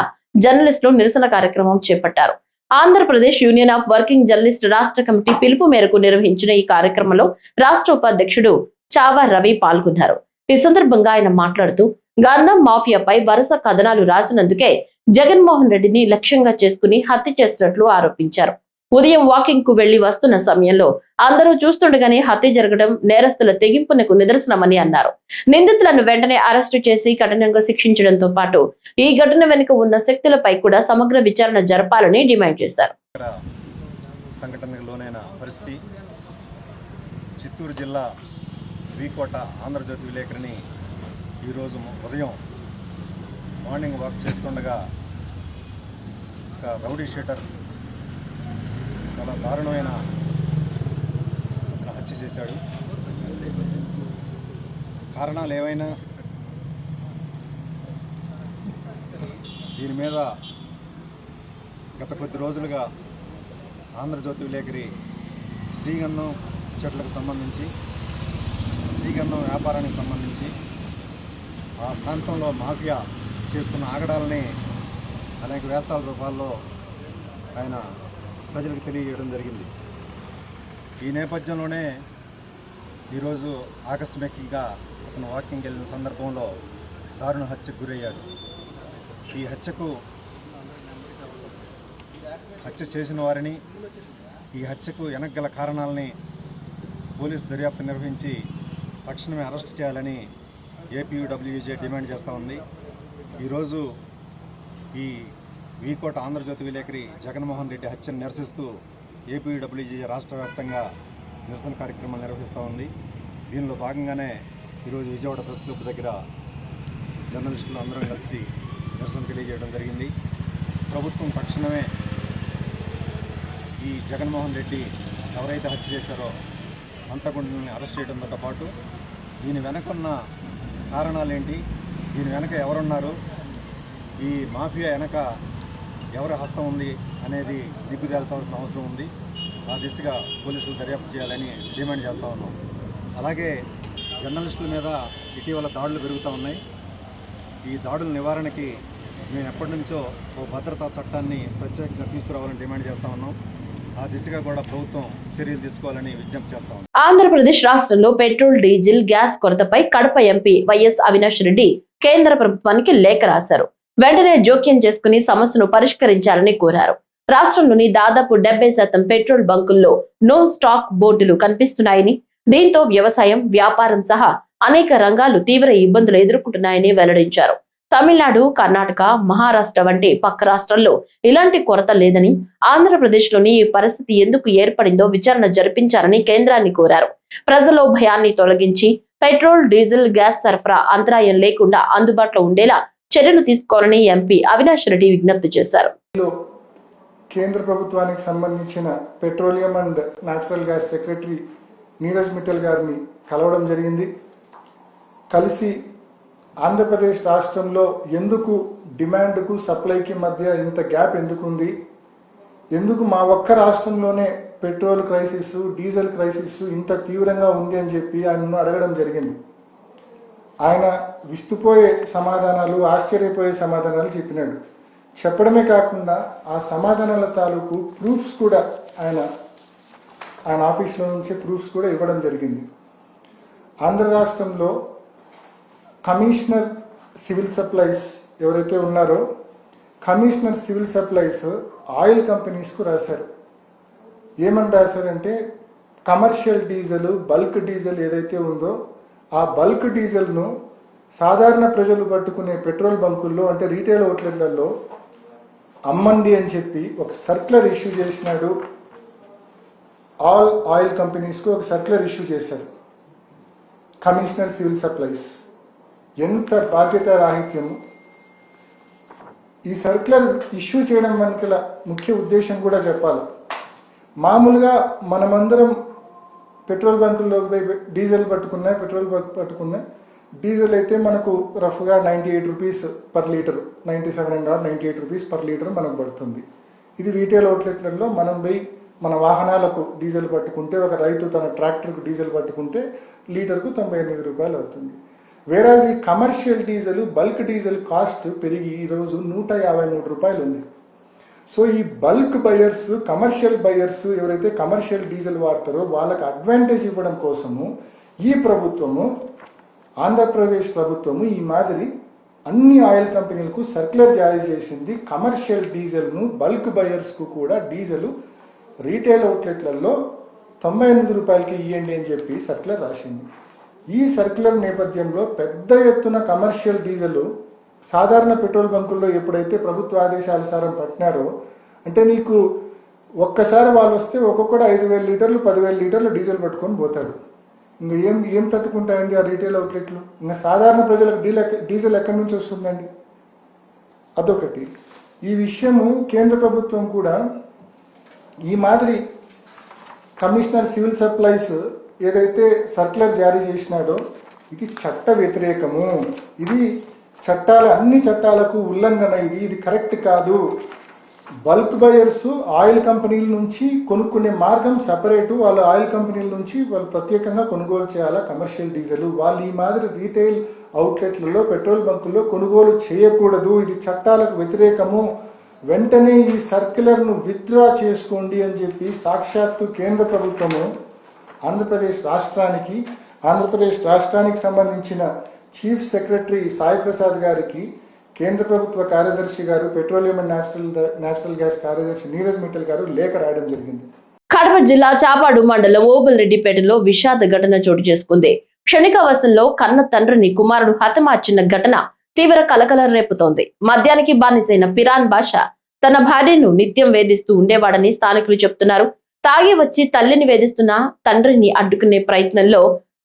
జర్నలిస్టులు నిరసన కార్యక్రమం చేపట్టారు. Andhra Pradesh union of working journalist రాష్ట్ర కమిటీ పిలుపు మేరకు నిర్వహించిన ఈ కార్యక్రమంలో రాష్ట్ర ఉపాధ్యక్షుడు చావా రవి పాల్గొన్నారు. ఈ సందర్భంగా ఆయన మాట్లాడుతూ గంధం మాఫియాపై వరుస కథనాలు రాసినందుకే జగన్మోహన్ రెడ్డిని లక్ష్యంగా చేసుకుని హత్య చేసినట్లు ఆరోపించారు. ఉదయం వాకింగ్ కు వెళ్లి వస్తున్న సమయంలో అందరూ చూస్తుండగానే హత్య జరగడం నేరస్తుల తెగింపునకు నిదర్శనమని అన్నారు. నిందితులను వెంటనే అరెస్టు చేసి కఠినంగా శిక్షించడంతో పాటు ఈ ఘటన వెనుక ఉన్న శక్తులపై కూడా సమగ్ర విచారణ జరపాలని డిమాండ్ చేశారు. సంఘటనలోనైన పరిస్థితి చిత్తూరు జిల్లా వీకోట ఆంధ్రజ్యోతి విలేకరిని ఈరోజు ఉదయం మార్నింగ్ వాక్ చేస్తుండగా ఒక రౌడీ షీటర్ చాలా దారుణమైన హత్య చేశాడు. కారణాలు ఏవైనా దీని మీద గత కొద్ది రోజులుగా ఆంధ్రజ్యోతి విలేకరి శ్రీగంధం చెట్లకు సంబంధించి శ్రీగంధం వ్యాపారానికి సంబంధించి ఆ ప్రాంతంలో మాఫియా చేస్తున్న ఆగడాలని అనేక వేస్తాల రూపాల్లో ఆయన ప్రజలకు తెలియజేయడం జరిగింది. ఈ నేపథ్యంలోనే ఈరోజు ఆకస్మికంగా అతను వాకింగ్ వెళ్ళిన సందర్భంలో దారుణ హత్యకు గురయ్యాడు. ఈ హత్య చేసిన వారిని, ఈ హత్యకు వెనకగల కారణాలని పోలీసు దర్యాప్తు నిర్వహించి తక్షణమే అరెస్ట్ చేయాలని ఏపీయూడబ్ల్యూజే డిమాండ్ చేస్తూ ఉంది. ఈరోజు ఈ వీకోట ఆంధ్రజ్యోతి విలేకరి జగన్మోహన్ రెడ్డి హత్యను నిరసిస్తూ ఏపీయూడబ్ల్యూజే రాష్ట్ర వ్యాప్తంగా నిరసన కార్యక్రమాలు నిర్వహిస్తూ ఉంది. దీనిలో భాగంగానే ఈరోజు విజయవాడ ప్రెస్ క్లబ్ దగ్గర జర్నలిస్టులు అందరం కలిసి నిరసన తెలియజేయడం జరిగింది. ప్రభుత్వం తక్షణమే ఈ జగన్మోహన్ రెడ్డి ఎవరైతే హత్య చేశారో హంతకుడిని అరెస్ట్ చేయడంతో పాటు దీని వెనకున్న కారణాలేంటి, దీని వెనక ఎవరున్నారు, ఈ మాఫియా వెనక ఎవరి హస్తం ఉంది అనేది నిగ్గుదేల్చాల్సిన అవసరం ఉంది. ఆ దిశగా పోలీసులు దర్యాప్తు చేయాలని డిమాండ్ చేస్తూ ఉన్నాం. అలాగే జర్నలిస్టుల మీద ఇటీవల దాడులు పెరుగుతూ ఉన్నాయి. ఈ దాడుల నివారణకి మేము ఎప్పటి నుంచో ఓ భద్రతా చట్టాన్ని ప్రత్యేకంగా తీసుకురావాలని డిమాండ్ చేస్తూ ఉన్నాం. ఆ దిశగా కూడా ప్రభుత్వం చర్యలు తీసుకోవాలని విజ్ఞప్తి చేస్తా ఉన్నాం. ఆంధ్రప్రదేశ్ రాష్ట్రంలో petrol, diesel, gas కొరతపై Kadapa MP YS Avinash Reddy కేంద్ర ప్రభుత్వానికి లేఖ రాశారు. వెంటనే జోక్యం చేసుకుని సమస్యను పరిష్కరించాలని కోరారు. రాష్ట్రంలోని దాదాపు 70% పెట్రోల్ బంకుల్లో నో స్టాక్ బోర్డులు కనిపిస్తున్నాయని, దీంతో వ్యవసాయం, వ్యాపారం సహా అనేక రంగాలు తీవ్ర ఇబ్బందులు ఎదుర్కొంటున్నాయని వెల్లడించారు. తమిళనాడు, కర్ణాటక, మహారాష్ట్ర వంటి పక్క రాష్ట్రాల్లో ఇలాంటి కొరత లేదని, ఆంధ్రప్రదేశ్లోని ఈ పరిస్థితి ఎందుకు ఏర్పడిందో విచారణ జరిపించాలని కేంద్రాన్ని కోరారు. ప్రజల్లో భయాన్ని తొలగించి పెట్రోల్, డీజిల్, గ్యాస్ సరఫరా అంతరాయం లేకుండా అందుబాటులో ఉండేలా చర్యలు తీసుకోవాలని ఎంపీ అవినాష్ రెడ్డి విజ్ఞప్తి చేశారు. కేంద్ర ప్రభుత్వానికి సంబంధించిన petroleum and natural gas secretary Neeraj Mittal గారిని కలవడం జరిగింది. కలిసి ఆంధ్రప్రదేశ్ రాష్ట్రంలో ఎందుకు డిమాండ్కు సప్లైకి మధ్య ఇంత గ్యాప్ ఎందుకు ఉంది, ఎందుకు మా ఒక్క రాష్ట్రంలోనే పెట్రోల్ క్రైసిస్ డీజిల్ క్రైసిస్ ఇంత తీవ్రంగా ఉంది అని చెప్పి ఆయనను అడగడం జరిగింది. ఆయన విస్తుపోయే సమాధానాలు, ఆశ్చర్యపోయే సమాధానాలు చెప్పినాడు. చెప్పడమే కాకుండా ఆ సమాధానాల తాలూకు ప్రూఫ్స్ కూడా ఆయన ఆఫీస్లో నుంచి ప్రూఫ్స్ కూడా ఇవ్వడం జరిగింది. ఆంధ్ర రాష్ట్రంలో కమిషనర్ సివిల్ సప్లైస్ ఎవరైతే ఉన్నారో కమిషనర్ సివిల్ సప్లైస్ ఆయిల్ కంపెనీస్కు రాశారు. ఏమని రాశారంటే కమర్షియల్ డీజిల్, బల్క్ డీజిల్ ఏదైతే ఉందో ఆ బల్క్ డీజిల్ను సాధారణ ప్రజలు పట్టుకునే పెట్రోల్ బంకుల్లో అంటే రీటైల్ అవుట్లెట్లలో అమ్మండి అని చెప్పి ఒక సర్క్యులర్ ఇష్యూ చేసినాడు. ఆల్ ఆయిల్ కంపెనీస్కు ఒక సర్క్యులర్ ఇష్యూ చేశారు కమిషనర్ సివిల్ సప్లైస్. ఎంత బాధ్యత రాహిత్యము! ఈ సర్క్యులర్ ఇష్యూ చేయడం వెనుకల ముఖ్య ఉద్దేశం కూడా చెప్పాలి. మామూలుగా మనమందరం పెట్రోల్ బంకుల్లో డీజిల్ పట్టుకున్నా, పెట్రోల్ పట్టుకున్నా డీజిల్ అయితే మనకు రఫ్గా 98 rupees per litre, 97 or 98 rupees per litre మనకు పడుతుంది. ఇది రీటైల్ అవుట్లెట్లలో మనం పోయి మన వాహనాలకు డీజిల్ పట్టుకుంటే, ఒక రైతు తన ట్రాక్టర్కు డీజిల్ పట్టుకుంటే లీటర్కు 98 రూపాయలు అవుతుంది. వేరాజ్ ఈ commercial diesel, bulk diesel cost పెరిగి ఈరోజు 153 రూపాయలు ఉంది. సో ఈ బల్క్ బయర్స్, కమర్షియల్ బయర్స్ ఎవరైతే కమర్షియల్ డీజిల్ వాడతారో వాళ్ళకి అడ్వాంటేజ్ ఇవ్వడం కోసము ఈ ప్రభుత్వము, ఆంధ్రప్రదేశ్ ప్రభుత్వము ఈ మాదిరి అన్ని ఆయిల్ కంపెనీలకు సర్క్యులర్ జారీ చేసింది. కమర్షియల్ డీజిల్ను బల్క్ బయర్స్కు కూడా డీజిల్ రీటైల్ అవుట్లెట్లలో 98 రూపాయలకి ఇవ్వండి అని చెప్పి సర్క్యులర్ రాసింది. ఈ సర్క్యులర్ నేపథ్యంలో పెద్ద ఎత్తున కమర్షియల్ డీజిల్ సాధారణ పెట్రోల్ బంకుల్లో ఎప్పుడైతే ప్రభుత్వ ఆదేశానుసారం పట్టినారో, అంటే నీకు ఒక్కసారి వాళ్ళు వస్తే ఒక్కొక్కడు 5,000 లీటర్లు 10,000 లీటర్లు డీజిల్ పట్టుకొని పోతాడు. ఇంకా ఏం తట్టుకుంటాయండి ఆ రీటైల్ అవుట్లెట్లు? ఇంకా సాధారణ ప్రజలకు డీజిల్ ఎక్కడి నుంచి వస్తుందండి? అదొకటి. ఈ విషయము కేంద్ర ప్రభుత్వం కూడా ఈ మాదిరి కమిషనర్ సివిల్ సప్లైస్ ఏదైతే సర్క్యులర్ జారీ చేసినాడో ఇది చట్ట వ్యతిరేకము, ఇది అన్ని చట్టాలకు ఉల్లంఘన, ఇది కరెక్ట్ కాదు. బల్క్ బయర్స్ ఆయిల్ కంపెనీల నుంచి కొనుక్కునే మార్గం సపరేటు, వాళ్ళ ఆయిల్ కంపెనీల నుంచి వాళ్ళు ప్రత్యేకంగా కొనుగోలు చేయాలా కమర్షియల్ డీజిల్. వాళ్ళు ఈ మాదిరి రీటైల్ అవుట్లెట్లలో పెట్రోల్ బంకుల్లో కొనుగోలు చేయకూడదు, ఇది చట్టాలకు వ్యతిరేకము. వెంటనే ఈ సర్క్యులర్ను విత్డ్రా చేసుకోండి అని చెప్పి సాక్షాత్తు కేంద్ర ప్రభుత్వము ఆంధ్రప్రదేశ్ రాష్ట్రానికి సంబంధించిన చీఫ్ సెక్రటరీ సాయి ప్రసాద్ గారికి, కేంద్ర ప్రభుత్వ కార్యదర్శి గారు, పెట్రోలియం అండ్ న్యాచురల్ గ్యాస్ కార్యదర్శి నీరజ్ మిట్టల్ గారు లేఖ రాయడం జరిగింది. కడప జిల్లా చాపాడు మండలం ఓబుల్రెడ్డిపేటలో విషాద ఘటన చోటు చేసుకుంది. క్షణికావశంలో కన్న తండ్రిని కుమారుడు హతమార్చిన ఘటన తీవ్ర కలకలం రేపుతోంది. మద్యానికి బానిసైన పిరాన్ బాషా తన భార్యను నిత్యం వేధిస్తూ ఉండేవాడని స్థానికులు చెప్తున్నారు. తాగి వచ్చి తల్లిని వేధిస్తున్న తండ్రిని అడ్డుకునే ప్రయత్నంలో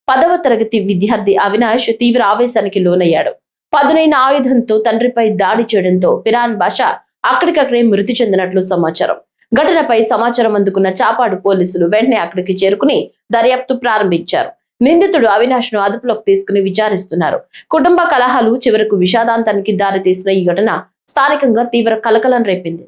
10వ తరగతి విద్యార్థి అవినాష్ తీవ్ర ఆవేశానికి లోనయ్యాడు. పదునైన ఆయుధంతో తండ్రిపై దాడి చేయడంతో పిరాన్ బాషా అక్కడికక్కడే మృతి చెందినట్లు సమాచారం. ఘటనపై సమాచారం అందుకున్న చాపాడు పోలీసులు వెంటనే అక్కడికి చేరుకుని దర్యాప్తు ప్రారంభించారు. నిందితుడు అవినాష్ ను అదుపులోకి తీసుకుని విచారిస్తున్నారు. కుటుంబ కలహాలు చివరకు విషాదాంతానికి దారితీసిన ఈ ఘటన స్థానికంగా తీవ్ర కలకలం రేపింది.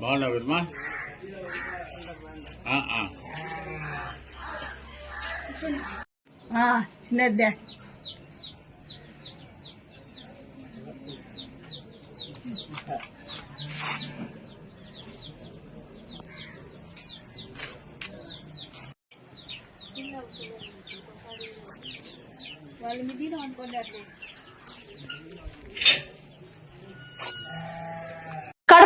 బాగున్నావుమా? చిన్నదే వాళ్ళు మిగిలిన అనుకోండి.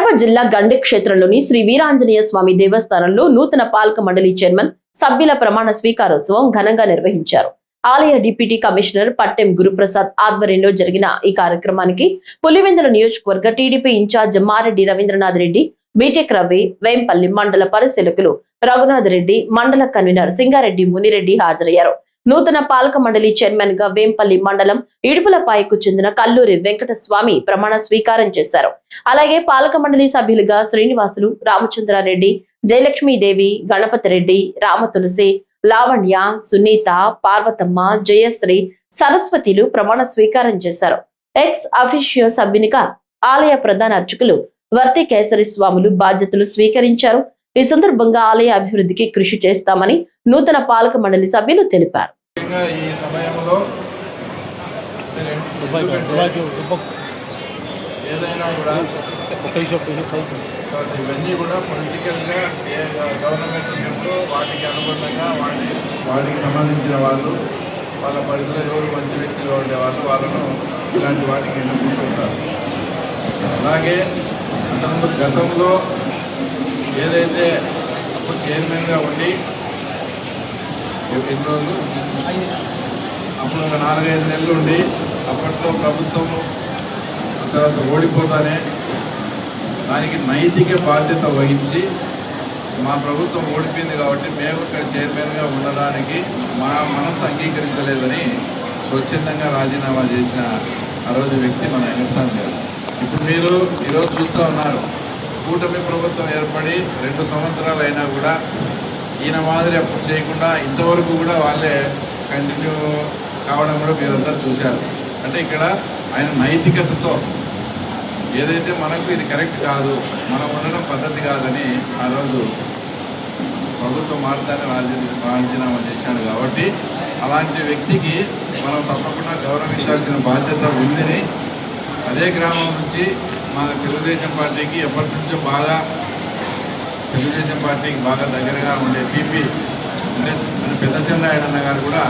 కడప జిల్లా గండి క్షేత్రంలోని శ్రీ వీరాంజనేయ స్వామి దేవస్థానంలో నూతన పాలక మండలి చైర్మన్ సభ్యుల ప్రమాణ స్వీకారోత్సవం ఘనంగా నిర్వహించారు. ఆలయ డిప్యూటీ కమిషనర్ పట్టెం గురుప్రసాద్ ఆధ్వర్యంలో జరిగిన ఈ కార్యక్రమానికి పులివెందుల నియోజకవర్గ TDP incharge Mareddy Ravindranath Reddy, BTech Ravi, Vempalli మండల పరిశీలకులు రఘునాథ్ రెడ్డి, మండల కన్వీనర్ సింగారెడ్డి మునిరెడ్డి హాజరయ్యారు. నూతన పాలక మండలి చైర్మన్ గా వేంపల్లి మండలం ఇడుపులపాయకు చెందిన కల్లూరి వెంకటస్వామి ప్రమాణ స్వీకారం చేశారు. అలాగే పాలక మండలి సభ్యులుగా శ్రీనివాసులు, రామచంద్రారెడ్డి, జయలక్ష్మీదేవి, గణపతి రెడ్డి, రామతులసి, లావణ్య, సునీత, పార్వతమ్మ, జయశ్రీ, సరస్వతిలు ప్రమాణ స్వీకారం చేశారు. ఎక్స్ అఫీషియో సభ్యునిగా ఆలయ ప్రధాన అర్చకులు వర్తి కేసరి స్వాములు బాధ్యతలు స్వీకరించారు. ఈ సందర్భంగా ఆలయ అభివృద్ధికి కృషి చేస్తామని నూతన పాలక మండలి సభ్యులు తెలిపారు. ఈ సమయంలో ఏదైనా కూడా ఇవన్నీ కూడా పొలిటికల్గా గవర్నమెంట్ ఉన్నప్పుడు వాటికి అనుబంధంగా వాటికి సంబంధించిన వాళ్ళు వాళ్ళ పరిధిలో ఎవరు మంచి వ్యక్తులు ఉండేవాళ్ళు వాళ్ళను ఇలాంటి వాటికి ఎన్నుకుంటుంటారు. అలాగే అంతకుముందు గతంలో ఏదైతే అప్పుడు చైర్మన్గా ఉండి ఎన్ని రోజులు అప్పుడు ఒక 4-5 నెలలు ఉండి అప్పట్లో ప్రభుత్వం తర్వాత ఓడిపోతానే దానికి నైతిక బాధ్యత వహించి మా ప్రభుత్వం ఓడిపోయింది కాబట్టి మేము ఇక్కడ చైర్మన్గా ఉండడానికి మా మనసు అంగీకరించలేదని స్వచ్ఛందంగా రాజీనామా చేసిన ఆ రోజు వ్యక్తి మన వెంకటస్వామి గారు. ఇప్పుడు మీరు ఈరోజు చూస్తూ ఉన్నారు, కూటమి ప్రభుత్వం ఏర్పడి 2 సంవత్సరాలు అయినా కూడా ఈయన మాదిరి అప్పుడు చేయకుండా ఇంతవరకు కూడా వాళ్ళే కంటిన్యూ కావడం కూడా మీరందరూ చూశారు. అంటే ఇక్కడ ఆయన నైతికతతో ఏదైతే మనకు ఇది కరెక్ట్ కాదు, మనం ఉండడం పద్ధతి కాదని ఆ రోజు ప్రభుత్వం మారుతానే రాజీనామా చేశాడు. కాబట్టి అలాంటి వ్యక్తికి మనం తప్పకుండా గౌరవించాల్సిన బాధ్యత ఉందని అదే గ్రామం నుంచి మా తెలుగుదేశం పార్టీకి ఎప్పటి నుంచో తెలుగుదేశం పార్టీకి బాగా దగ్గరగా ఉండే పీపీ అంటే పెద్ద చంద్రాయణ గారు కూడా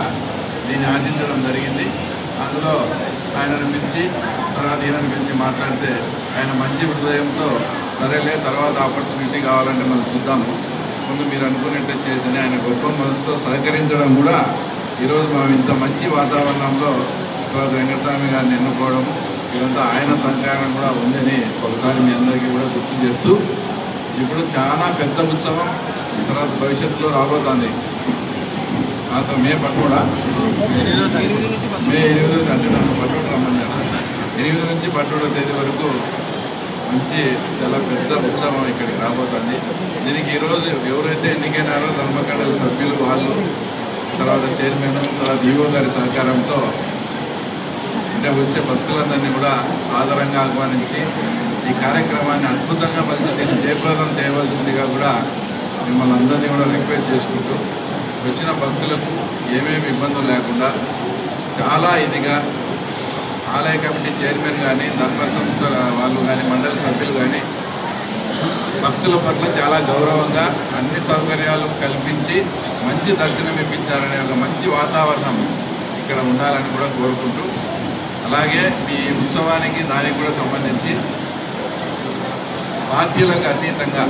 దీన్ని ఆశించడం జరిగింది. అందులో ఆయనను పిలిచి తర్వాత ఈయనను పిలిచి మాట్లాడితే ఆయన మంచి హృదయంతో సరేలే తర్వాత ఆపర్చునిటీ కావాలంటే మనం చూద్దాము, ముందు మీరు అనుకునేట్టు చేసి ఆయన గొప్ప మనసుతో సహకరించడం కూడా ఈరోజు మనం ఇంత మంచి వాతావరణంలో తర్వాత వెంకటస్వామి గారిని ఎన్నుకోవడం ఇదంతా ఆయన సహకారం కూడా ఉందని ఒకసారి మీ అందరికీ కూడా గుర్తు చేస్తూ, ఇప్పుడు చాలా పెద్ద ఉత్సవం తర్వాత భవిష్యత్తులో రాబోతుంది. మే పట్టుకోడా మే 8 అంటే నన్ను పట్టుకోవడం రమ్మన్నారు. 8 నుంచి 12వ తేదీ వరకు మంచి చాలా పెద్ద ఉత్సవం ఇక్కడికి రాబోతుంది. దీనికి ఈరోజు ఎవరైతే ఎన్నికైనారో ధర్మకండలి సభ్యులు వాళ్ళు తర్వాత చైర్మన్ తర్వాత ఈవో గారి సహకారంతో అంటే వచ్చే భక్తులందరినీ కూడా ఆదరంగా ఆహ్వానించి ఈ కార్యక్రమాన్ని అద్భుతంగా మంచి దీన్ని జయప్రదం చేయవలసిందిగా కూడా మిమ్మల్ని అందరినీ కూడా రిక్వెస్ట్ చేసుకుంటూ వచ్చిన భక్తులకు ఏమేమి ఇబ్బందులు లేకుండా చాలా ఇదిగా ఆలయ కమిటీ చైర్మన్ కానీ ధర్మ సంస్థ వాళ్ళు కానీ మండలి సభ్యులు కానీ భక్తుల పట్ల చాలా గౌరవంగా అన్ని సౌకర్యాలు కల్పించి మంచి దర్శనం ఇప్పించాలనే ఒక మంచి వాతావరణం ఇక్కడ ఉండాలని కూడా కోరుకుంటూ, అలాగే ఈ ఉత్సవానికి దానికి కూడా సంబంధించి పార్టీలకు అతీతంగా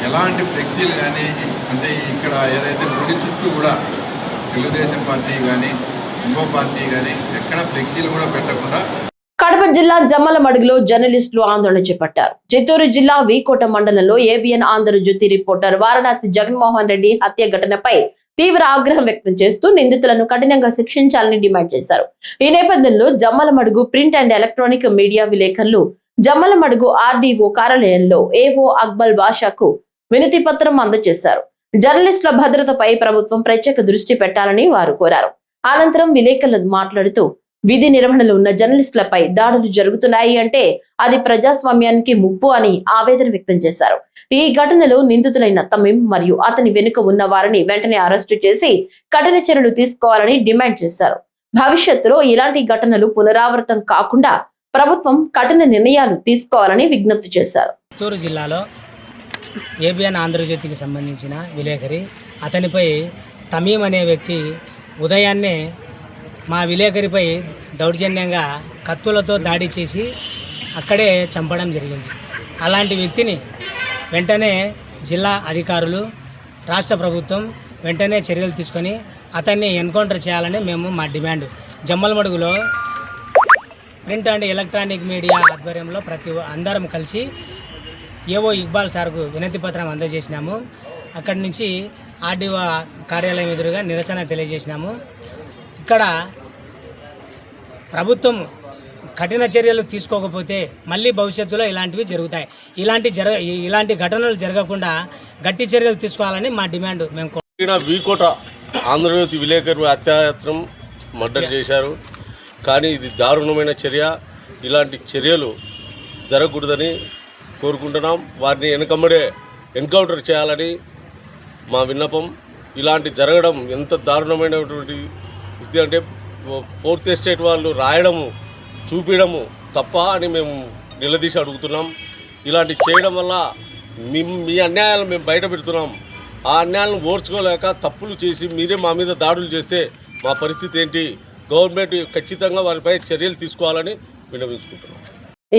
ఎలాంటి ఫ్లెక్సీలు కానీ అంటే ఇక్కడ ఏదైతే గుడి చుట్టూ కూడా తెలుగుదేశం పార్టీ కానీ ఇంకో పార్టీ కానీ ఎక్కడ ఫ్లెక్సీలు కూడా పెట్టకుండా. కడప జిల్లా జమ్మలమడుగులో జర్నలిస్టులు ఆందోళన చేపట్టారు. చిత్తూరు జిల్లా వీకోట మండలంలో ఏబిఎన్ ఆంధ్రజ్యోతి రిపోర్టర్ వారణాసి జగన్మోహన్ రెడ్డి హత్య ఘటనపై తీవ్ర ఆగ్రహం వ్యక్తం చేస్తూ నిందితులను కఠినంగా శిక్షించాలని డిమాండ్ చేశారు. ఈ నేపథ్యంలో Jammalamadugu print and electronic media విలేకరులు జమ్మలమడుగు ఆర్డీఓ కార్యాలయంలో ఏవో అక్బల్ బాషాకు వినతి పత్రం అందజేశారు. జర్నలిస్టుల భద్రతపై ప్రభుత్వం ప్రత్యేక దృష్టి పెట్టాలని వారు కోరారు. అనంతరం విలేకరులు మాట్లాడుతూ విధి నిర్వహణలో ఉన్న జర్నలిస్టులపై దాడులు జరుగుతున్నాయి అంటే అది ప్రజాస్వామ్యానికి ముప్పు అని ఆవేదన వ్యక్తం చేశారు. ఈ ఘటనలో నిందితులైన తమీం మరియు అతని వెనుక ఉన్న వారిని వెంటనే అరెస్టు చేసి కఠిన చర్యలు తీసుకోవాలని డిమాండ్ చేశారు. భవిష్యత్తులో ఇలాంటి ఘటనలు పునరావృతం కాకుండా ప్రభుత్వం కఠిన నిర్ణయాలు తీసుకోవాలని విజ్ఞప్తి చేశారు. చిత్తూరు జిల్లాలో ఏబిఎన్ ఆంధ్రజ్యోతికి సంబంధించిన విలేకరి అతనిపై తమీం అనే వ్యక్తి ఉదయాన్నే మా విలేకరిపై దౌర్జన్యంగా కత్తులతో దాడి చేసి అక్కడే చంపడం జరిగింది. అలాంటి వ్యక్తిని వెంటనే జిల్లా అధికారులు, రాష్ట్ర ప్రభుత్వం వెంటనే చర్యలు తీసుకొని అతన్ని ఎన్కౌంటర్ చేయాలని మేము మా డిమాండ్. జమ్మలమడుగులో ప్రింట్ అండ్ ఎలక్ట్రానిక్ మీడియా ఆధ్వర్యంలో అందరం కలిసి ఏవో ఇక్బాల్ సార్కు వినతి పత్రం అందజేసినాము. అక్కడి నుంచి ఆర్డీఓ కార్యాలయం ఎదురుగా నిరసన తెలియజేసినాము. ఇక్కడ ప్రభుత్వం కఠిన చర్యలు తీసుకోకపోతే మళ్ళీ భవిష్యత్తులో ఇలాంటివి జరుగుతాయి. ఇలాంటి ఘటనలు జరగకుండా గట్టి చర్యలు తీసుకోవాలని మా డిమాండ్. మేము వీకోట ఆంధ్రజ్యోతి విలేకరు అత్యాయత్నం మర్డర్ చేశారు. కానీ ఇది దారుణమైన చర్య. ఇలాంటి చర్యలు జరగకూడదని కోరుకుంటున్నాం. వారిని వెనకమ్మడే ఎన్కౌంటర్ చేయాలని మా విన్నపం. ఇలాంటి జరగడం ఎంత దారుణమైనటువంటి ఇది అంటే ఫోర్త్ ఎస్టేట్ వాళ్ళు రాయడము, చూపించడము తప్ప అని మేము నిలదీసి అడుగుతున్నాం. ఇలాంటి చేయడం వల్ల మీ అన్యాయాలను మేము బయట పెడుతున్నాం. ఆ అన్యాయాలను ఓర్చుకోలేక తప్పులు చేసి మీరే మా మీద దాడులు చేస్తే మా పరిస్థితి ఏంటి? గవర్నమెంట్ ఖచ్చితంగా వారిపై చర్యలు తీసుకోవాలని విన్నవించుకుంటున్నాం.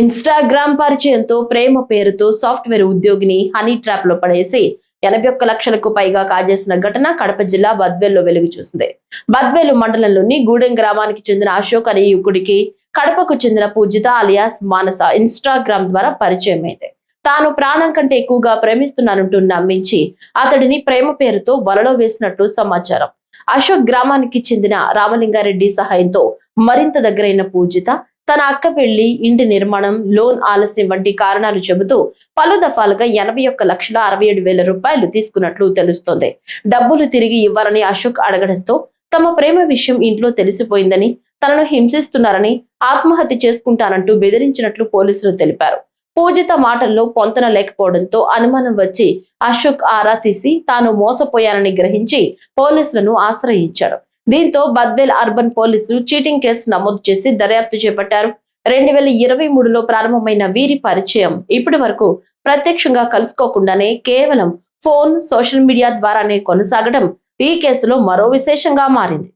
ఇన్స్టాగ్రామ్ పరిచయంతో ప్రేమ పేరుతో సాఫ్ట్వేర్ ఉద్యోగిని హనీ ట్రాప్ లో పడేసి 81 లక్షలకు పైగా కాజేసిన ఘటన కడప జిల్లా బద్వేల్లో వెలుగు చూసింది. బద్వేలు మండలంలోని గూడెం గ్రామానికి చెందిన అశోక్ అనే యువకుడికి కడపకు చెందిన పూజిత అలియాస్ మానస ఇన్స్టాగ్రామ్ ద్వారా పరిచయం అయింది. తాను ప్రాణం కంటే ఎక్కువగా ప్రేమిస్తున్నానంటూ నమ్మించి అతడిని ప్రేమ పేరుతో వలలో వేసినట్టు సమాచారం. అశోక్ గ్రామానికి చెందిన రామలింగారెడ్డి సహాయంతో మరింత దగ్గరైన పూజిత తన అక్క పెళ్లి, ఇంటి నిర్మాణం, లోన్ ఆలస్యం వంటి కారణాలు చెబుతూ పలు దఫాలుగా 81,67,000 రూపాయలు తీసుకున్నట్లు తెలుస్తోంది. డబ్బులు తిరిగి ఇవ్వాలని అశోక్ అడగడంతో తమ ప్రేమ విషయం ఇంట్లో తెలిసిపోయిందని, తనను హింసిస్తున్నారని, ఆత్మహత్య చేసుకుంటానంటూ బెదిరించినట్లు పోలీసులు తెలిపారు. పూజిత మాటల్లో పొంతన లేకపోవడంతో అనుమానం వచ్చి అశోక్ ఆరా తీసి తాను మోసపోయానని గ్రహించి పోలీసులను ఆశ్రయించాడు. దీంతో బద్వేల్ అర్బన్ పోలీసులు చీటింగ్ కేసు నమోదు చేసి దర్యాప్తు చేపట్టారు. 2023లో ప్రారంభమైన వీరి పరిచయం ఇప్పటి వరకు ప్రత్యక్షంగా కలుసుకోకుండానే కేవలం ఫోన్, సోషల్ మీడియా ద్వారానే కొనసాగడం ఈ కేసులో మరో విశేషంగా మారింది.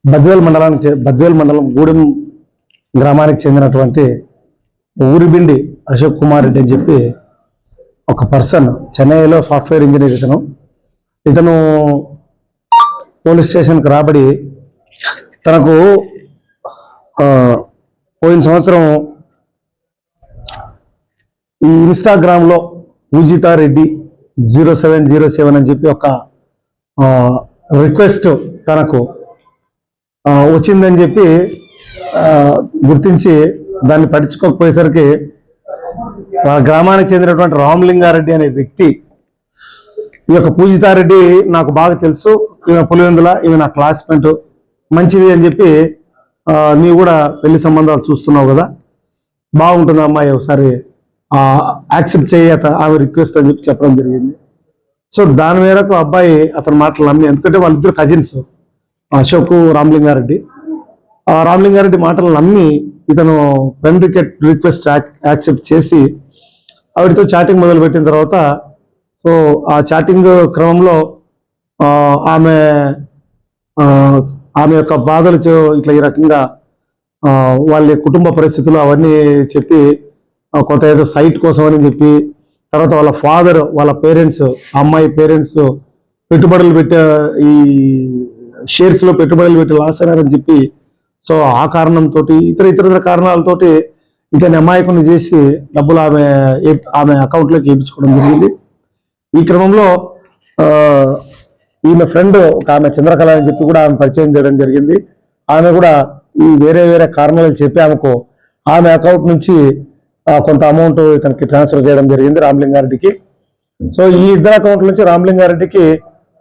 బద్వేల్ మండలం గూడెం గ్రామానికి చెందినటువంటి ఊరిబిండి అశోక్ కుమార్ రెడ్డి అని చెప్పి ఒక పర్సన్, చెన్నైలో సాఫ్ట్వేర్ ఇంజనీర్. ఇతను పోలీస్ స్టేషన్కి రాబడి తనకు పోయిన సంవత్సరం ఈ ఇన్స్టాగ్రామ్లో పూజితా రెడ్డి 0707 అని చెప్పి ఒక రిక్వెస్ట్ తనకు వచ్చిందని చెప్పి గుర్తించి దాన్ని పట్టించుకోకపోయేసరికి గ్రామానికి చెందినటువంటి రామలింగారెడ్డి అనే వ్యక్తి, ఈ యొక్క పూజితారెడ్డి నాకు బాగా తెలుసు, ఈమె పులివెందుల, ఈమె నా క్లాస్మేట్, మంచిది అని చెప్పి, నీవు కూడా పెళ్లి సంబంధాలు చూస్తున్నావు కదా, బాగుంటుంది అమ్మాయి, ఒకసారి యాక్సెప్ట్ చేయి ఆమె రిక్వెస్ట్ అని చెప్పి చెప్పడం జరిగింది. సో దాని మేరకు అబ్బాయి అతని మాటలు నమ్మి, ఎందుకంటే వాళ్ళిద్దరు కజిన్స్ అశోక్, రామలింగారెడ్డి. రామలింగారెడ్డి మాటలు నమ్మి ఇతను ఫ్రెండ్ రిక్వెస్ట్ యాక్సెప్ట్ చేసి ఆవిడతో చాటింగ్ మొదలుపెట్టిన తర్వాత, సో ఆ చాటింగ్ క్రమంలో ఆమె యొక్క బాధలు ఇట్లా ఈ రకంగా వాళ్ళ కుటుంబ పరిస్థితులు అవన్నీ చెప్పి, కొంత ఏదో సైట్ కోసం అని చెప్పి, తర్వాత వాళ్ళ ఫాదర్, వాళ్ళ పేరెంట్స్, అమ్మాయి పేరెంట్స్ పెట్టుబడులు పెట్టే, ఈ షేర్స్లో పెట్టుబడులు పెట్టి లాస్ అయినారని చెప్పి, సో ఆ కారణంతో ఇతర కారణాలతోటి ఇతని అమాయకుని చేసి డబ్బులు ఆమె అకౌంట్లోకి వేయించుకోవడం జరిగింది. ఈ క్రమంలో ఈమె ఫ్రెండ్ ఒక ఆమె చంద్రకళ అని చెప్పి కూడా ఆమె పరిచయం చేయడం జరిగింది. ఆమె కూడా ఈ వేరే కారణాలు చెప్పి ఆమె అకౌంట్ నుంచి కొంత అమౌంట్ ఇతనికి ట్రాన్స్ఫర్ చేయడం జరిగింది రామలింగారెడ్డికి. సో ఈ ఇద్దరు అకౌంట్ల నుంచి రామలింగారెడ్డికి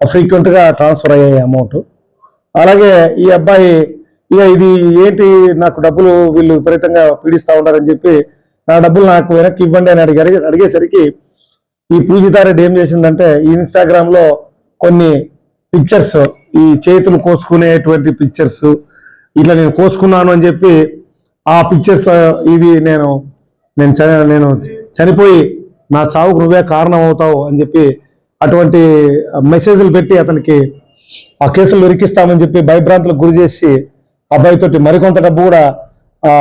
ఫ్రీక్వెంట్గా ట్రాన్స్ఫర్ అయ్యాయి అమౌంట్. అలాగే ఈ అబ్బాయి ఇక ఇది ఏంటి, నాకు డబ్బులు వీళ్ళు విపరీతంగా పీడిస్తూ ఉంటారని చెప్పి, నా డబ్బులు నాకు వెనక్కి ఇవ్వండి అని అడిగేసరికి ఈ పూజితారెడ్డి ఏం చేసిందంటే, ఈ ఇన్స్టాగ్రామ్లో కొన్ని పిక్చర్స్, ఈ చేతులు కోసుకునేటువంటి పిక్చర్స్, ఇట్లా నేను కోసుకున్నాను అని చెప్పి ఆ పిక్చర్స్, ఇవి నేను చనిపోయి నా చావుకు నువ్వే కారణం అవుతావు అని చెప్పి అటువంటి మెసేజ్లు పెట్టి అతనికి ఆ కేసులు ఇరికిస్తామని చెప్పి భయభ్రాంతులకు గురి చేసి అబ్బాయితోటి మరికొంత డబ్బు కూడా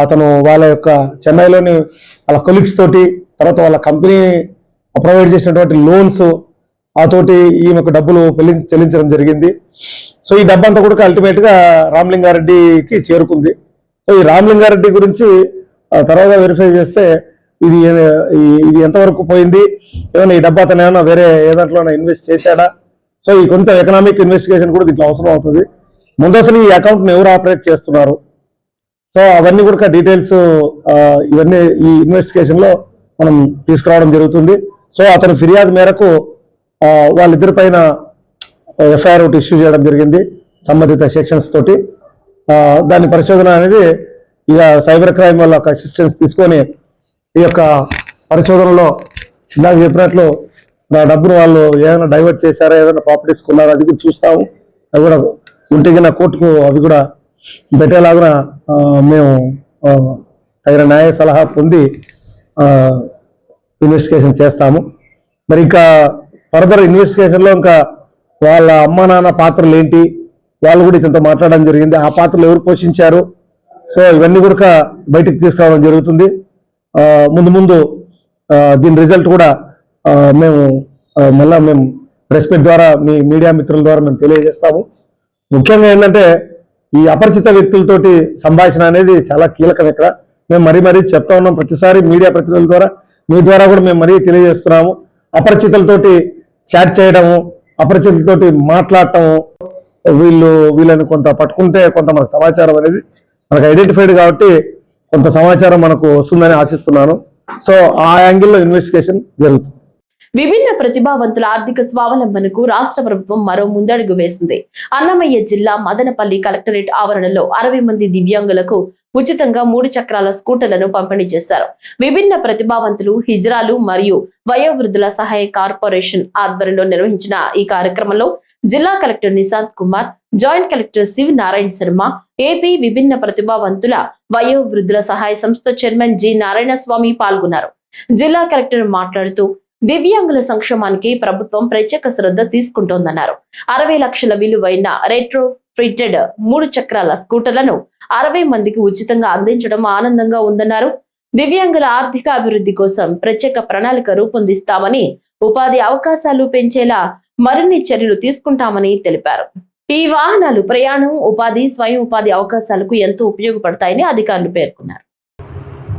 అతను వాళ్ళ యొక్క చెన్నైలోని వాళ్ళ కొలీగ్స్ తోటి తర్వాత వాళ్ళ కంపెనీ ప్రొవైడ్ చేసినటువంటి లోన్స్ తోటి ఈమెకు డబ్బులు చెల్లించడం జరిగింది. సో ఈ డబ్బంతా కూడా అల్టిమేట్గా రామలింగారెడ్డికి చేరుకుంది. సో ఈ రామలింగారెడ్డి గురించి తర్వాత వెరిఫై చేస్తే ఇది ఎంతవరకు పోయింది, ఏమైనా ఈ డబ్బా అతను ఏమైనా వేరే ఏదాంట్లో ఇన్వెస్ట్ చేశాడా, సో ఈ కొంత ఎకనామిక్ ఇన్వెస్టిగేషన్ కూడా దీంట్లో అవసరం అవుతుంది. ముందు అసలు ఈ అకౌంట్ని ఎవరు ఆపరేట్ చేస్తున్నారు, సో అవన్నీ కూడా డీటెయిల్స్ ఇవన్నీ ఈ ఇన్వెస్టిగేషన్లో మనం తీసుకురావడం జరుగుతుంది. సో అతని ఫిర్యాదు మేరకు వాళ్ళిద్దరి పైన ఎఫ్ఐఆర్ ఒకటి ఇష్యూ చేయడం జరిగింది సంబంధిత సెక్షన్స్ తోటి. దాని పరిశోధన అనేది ఇక సైబర్ క్రైమ్ వాళ్ళ అసిస్టెన్స్ తీసుకొని ఈ యొక్క పరిశోధనలో ఇందాక చెప్పినట్లు నా డబ్బును వాళ్ళు ఏదైనా డైవర్ట్ చేశారా, ఏదైనా ప్రాపర్టీస్ కొన్నారా అది కూడా చూస్తాము. అది కూడా ఉంటే కోర్టుకు అవి కూడా పెట్టేలాగా మేము తగిన న్యాయ సలహా పొంది ఇన్వెస్టిగేషన్ చేస్తాము. మరి ఇంకా ఫర్దర్ ఇన్వెస్టిగేషన్లో ఇంకా వాళ్ళ అమ్మ నాన్న పాత్రలు ఏంటి, వాళ్ళు కూడా ఇతనితో మాట్లాడడం జరిగింది. ఆ పాత్రలు ఎవరు పోషించారు, సో ఇవన్నీ కూడా బయటికి తీసుకురావడం జరుగుతుంది. ముందు దీని రిజల్ట్ కూడా మేము ప్రెస్ మీట్ ద్వారా మీ మీడియా మిత్రుల ద్వారా మేము తెలియజేస్తాము. ముఖ్యంగా ఏంటంటే ఈ అపరిచిత వ్యక్తులతోటి సంభాషణ అనేది చాలా కీలకం. ఇక్కడ మేము మరీ చెప్తా ఉన్నాం, ప్రతిసారి మీడియా ప్రతినిధుల ద్వారా మీ ద్వారా కూడా మేము మరీ తెలియజేస్తున్నాము. అపరిచితులతోటి చాట్ చేయడము, అపరిచితులతోటి మాట్లాడటము, వీళ్ళని కొంత పట్టుకుంటే కొంత మనకు సమాచారం అనేది మనకు ఐడెంటిఫైడ్ కాబట్టి కొంత సమాచారం మనకు వస్తుందని ఆశిస్తున్నాను. సో ఆ యాంగిల్లో ఇన్వెస్టిగేషన్ జరుగుతుంది. విభిన్న ప్రతిభావంతుల ఆర్థిక స్వావలంబనకు రాష్ట్ర ప్రభుత్వం మరో ముందడుగు వేసింది. అన్నమయ్య జిల్లా మదనపల్లి కలెక్టరేట్ ఆవరణలో 60 మంది దివ్యాంగులకు ఉచితంగా 3 చక్రాల స్కూటర్లను పంపిణీ చేశారు. విభిన్న ప్రతిభావంతులు, హిజ్రాలు మరియు వయోవృద్ధుల సహాయ కార్పొరేషన్ ఆధ్వర్యంలో నిర్వహించిన ఈ కార్యక్రమంలో జిల్లా collector Nishant Kumar, joint collector Shiv Narayana Sharma, AP విభిన్న ప్రతిభావంతుల వయోవృద్ధుల సహాయ సంస్థ చైర్మన్ జి నారాయణ స్వామి పాల్గొన్నారు. జిల్లా కలెక్టర్ మాట్లాడుతూ దివ్యాంగుల సంక్షేమానికి ప్రభుత్వం ప్రత్యేక శ్రద్ధ తీసుకుంటోందన్నారు. 60 లక్షల విలువైన రెట్రో ఫిటెడ్ 3 చక్రాల స్కూటర్లను 60 మందికి ఉచితంగా అందించడం ఆనందంగా ఉందన్నారు. దివ్యాంగుల ఆర్థిక అభివృద్ధి కోసం ప్రత్యేక ప్రణాళిక రూపొందిస్తామని, ఉపాధి అవకాశాలు పెంచేలా మరిన్ని చర్యలు తీసుకుంటామని తెలిపారు. ఈ వాహనాలు ప్రయాణం, ఉపాధి, స్వయం ఉపాధి అవకాశాలకు ఎంతో ఉపయోగపడతాయని అధికారులు పేర్కొన్నారు.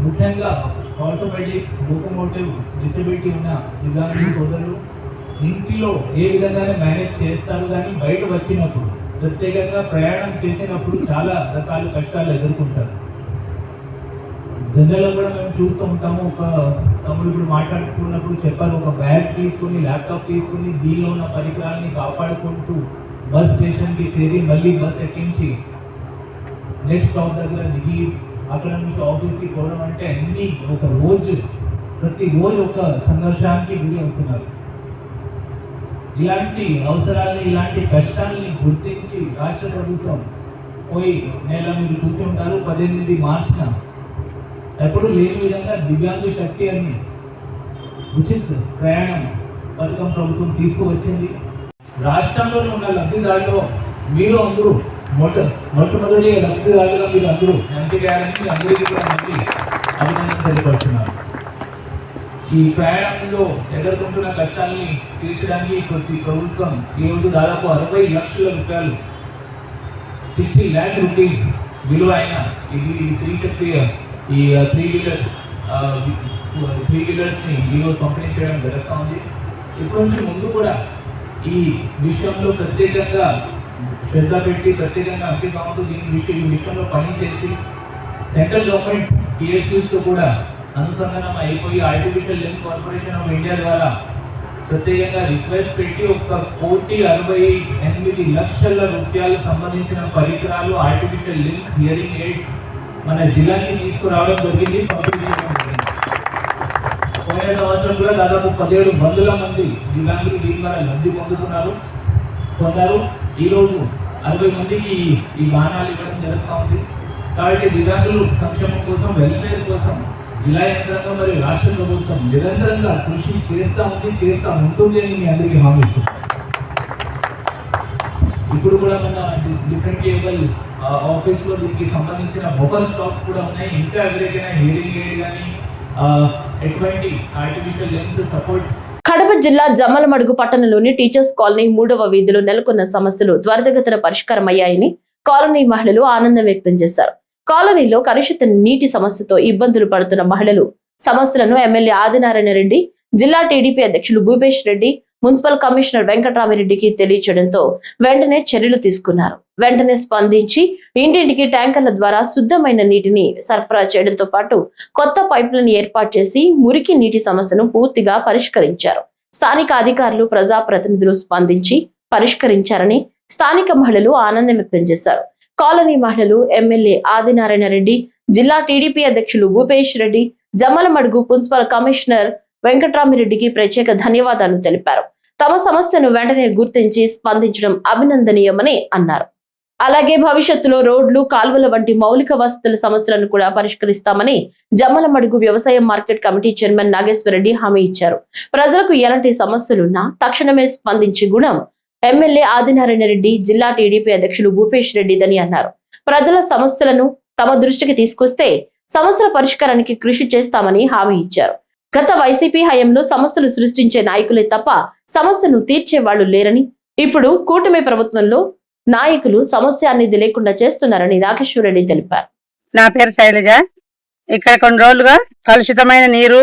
ముఖ్యంగా ఆర్థోపెడిక్, లోకోమోటివ్ డిసెబిలిటీ ఉన్న దివ్యాంగుల సోదరులు ఇంటిలో ఏ విధంగానే మేనేజ్ చేస్తారు, కానీ బయట వచ్చినప్పుడు ప్రత్యేకంగా ప్రయాణం చేసినప్పుడు చాలా రకాల కష్టాలు ఎదుర్కొంటారు. జనరల్గా కూడా మేము చూస్తూ ఉంటాము. ఒక తమ్ముడు ఇప్పుడు మాట్లాడుకున్నప్పుడు చెప్పారు, ఒక బ్యాగ్ తీసుకుని, ల్యాప్టాప్ తీసుకుని దీనిలో ఉన్న పరికరాలని కాపాడుకుంటూ బస్ స్టేషన్కి చేరి మళ్ళీ బస్ ఎక్కించి నెక్స్ట్ స్టాప్ దగ్గర దిగి అక్కడ నుంచి ఆఫీస్కి పోవడం అంటే అన్ని ప్రతిరోజు ఒక సంఘర్షానికి గురి అవుతున్నారు. ఇలాంటి అవసరాలని, ఇలాంటి కష్టాలని గుర్తించి రాష్ట్ర ప్రభుత్వం నెల మీరు చూసి ఉంటారు 18 మార్చిన ఎప్పుడు లేని విధంగా దివ్యాంగ శక్తి అని ఉచిత ప్రయాణం పథకం ప్రభుత్వం తీసుకువచ్చింది. రాష్ట్రంలో ఉన్న లబ్ధిదారులు మీరు అందరూ మొట్టమొదటి లబ్ధిదారులుగా మీరు అందరూ ఎంపికయ్యారని అందరికీ కూడా మళ్ళీ అభినందన తెలియపడుతున్నారు. ఈ ప్రయాణంలో ఎదుర్కొంటున్న కష్టాలని తీర్చడానికి ప్రతి ప్రభుత్వం ఈరోజు దాదాపు 60 లక్షల రూపాయలు 60 lakh rupees విలువ అయిన ఇది ఈ 3 వీలర్స్ని ఈరోజు పంపిణీ చేయడం జరుగుతూ ఉంది. ఇప్పటి నుంచి ముందు కూడా ఈ విషయంలో ప్రత్యేకంగా శ్రద్ధ పెట్టి ప్రత్యేకంగా అంకితమవుతూ ఈ విషయంలో పనిచేసి సెంట్రల్ గవర్నమెంట్ PSUస్తో కూడా అనుసంధానం అయిపోయి artificial link corporation of India ద్వారా ప్రత్యేకంగా రిక్వెస్ట్ పెట్టి 1,68 లక్షల రూపాయలు సంబంధించిన పరికరాలు, ఆర్టిఫిషియల్ లింక్స్, హియరింగ్ ఎయిడ్స్ మన జిల్లాకి తీసుకురావడం జరిగింది. పోయిన సంవత్సరం కూడా దాదాపు 17,000 మంది దివ్యాంగులు దీని ద్వారా లబ్ధి పొందారు. ఈరోజు 60 మందికి ఈ వాహనాలు ఇవ్వడం జరుగుతూ ఉంది. కాబట్టి దివ్యాంగులు సంక్షేమం కోసం, వెల్ఫేర్ కోసం జిల్లా యంత్రాంగం మరియు రాష్ట్ర ప్రభుత్వం నిరంతరంగా కృషి చేస్తూ ఉంటుంది అని మీ అందరికీ హామీ ఇస్తుంది. ఇప్పుడు కూడా మన డిఫరెంట్ కేబుల్ ఆఫీస్లో దీనికి సంబంధించిన మొబైల్ స్టాక్స్ కూడా ఉన్నాయి. ఇంకా ఎవరికైనా హియరింగ్ ఎయిడ్ కానీ ఎటువంటి ఆర్టిఫిషియల్ లెన్స్ సపోర్ట్. కడప జిల్లా జమ్మలమడుగు పట్టణంలోని టీచర్స్ కాలనీ 3వ వీధిలో నెలకొన్న సమస్యలు త్వరితగతిన పరిష్కారమయ్యాయని కాలనీ మహిళలు ఆనందం వ్యక్తం చేశారు. కాలనీలో కలుషిత నీటి సమస్యతో ఇబ్బందులు పడుతున్న మహిళలు సమస్యలను ఎమ్మెల్యే ఆదినారాయణ రెడ్డి, జిల్లా టీడీపీ అధ్యక్షులు భూపేష్ రెడ్డి, మున్సిపల్ కమిషనర్ వెంకటరామిరెడ్డికి తెలియచేయడంతో వెంటనే చర్యలు తీసుకున్నారు. వెంటనే స్పందించి ఇంటింటికి ట్యాంకర్ల ద్వారా శుద్ధమైన నీటిని సరఫరా చేయడంతో పాటు కొత్త పైపులను ఏర్పాటు చేసి మురికి నీటి సమస్యను పూర్తిగా పరిష్కరించారు. స్థానిక అధికారులు, ప్రజాప్రతినిధులు స్పందించి పరిష్కరించారని స్థానిక మహిళలు ఆనందం వ్యక్తం చేశారు. కాలనీ మహిళలు ఎమ్మెల్యే ఆదినారాయణ రెడ్డి, జిల్లా టీడీపీ అధ్యక్షులు భూపేష్ రెడ్డి, జమ్మలమడుగు మున్సిపల్ కమిషనర్ వెంకటరామిరెడ్డికి ప్రత్యేక ధన్యవాదాలు తెలిపారు. తమ సమస్యను వెంటనే గుర్తించి స్పందించడం అభినందనీయమని అన్నారు. అలాగే భవిష్యత్తులో రోడ్లు, కాల్వల వంటి మౌలిక వసతుల సమస్యలను కూడా పరిష్కరిస్తామని జమ్మలమడుగు వ్యవసాయ మార్కెట్ కమిటీ చైర్మన్ నాగేశ్వరరెడ్డి హామీ ఇచ్చారు. ప్రజలకు ఎలాంటి సమస్యలున్నా తక్షణమే స్పందించి గుణం ఎమ్మెల్యే ఆదినారాయణ రెడ్డి, జిల్లా టీడీపీ అధ్యక్షులు భూపేష్ రెడ్డిదని అన్నారు. ప్రజల సమస్యలను తమ దృష్టికి తీసుకొస్తే సమస్యల పరిష్కారానికి కృషి చేస్తామని హామీ ఇచ్చారు. గత వైసీపీ హయాంలో సమస్యలు సృష్టించే నాయకులే తప్ప సమస్యను తీర్చే వాళ్లు లేరని, ఇప్పుడు కూటమి ప్రభుత్వంలో నాయకులు సమస్య అనేది లేకుండా చేస్తున్నారని నాగేశ్వరరెడ్డి తెలిపారు. నా పేరు శైలజ. ఇక్కడ కొన్ని రోజులుగా కలుషితమైన నీరు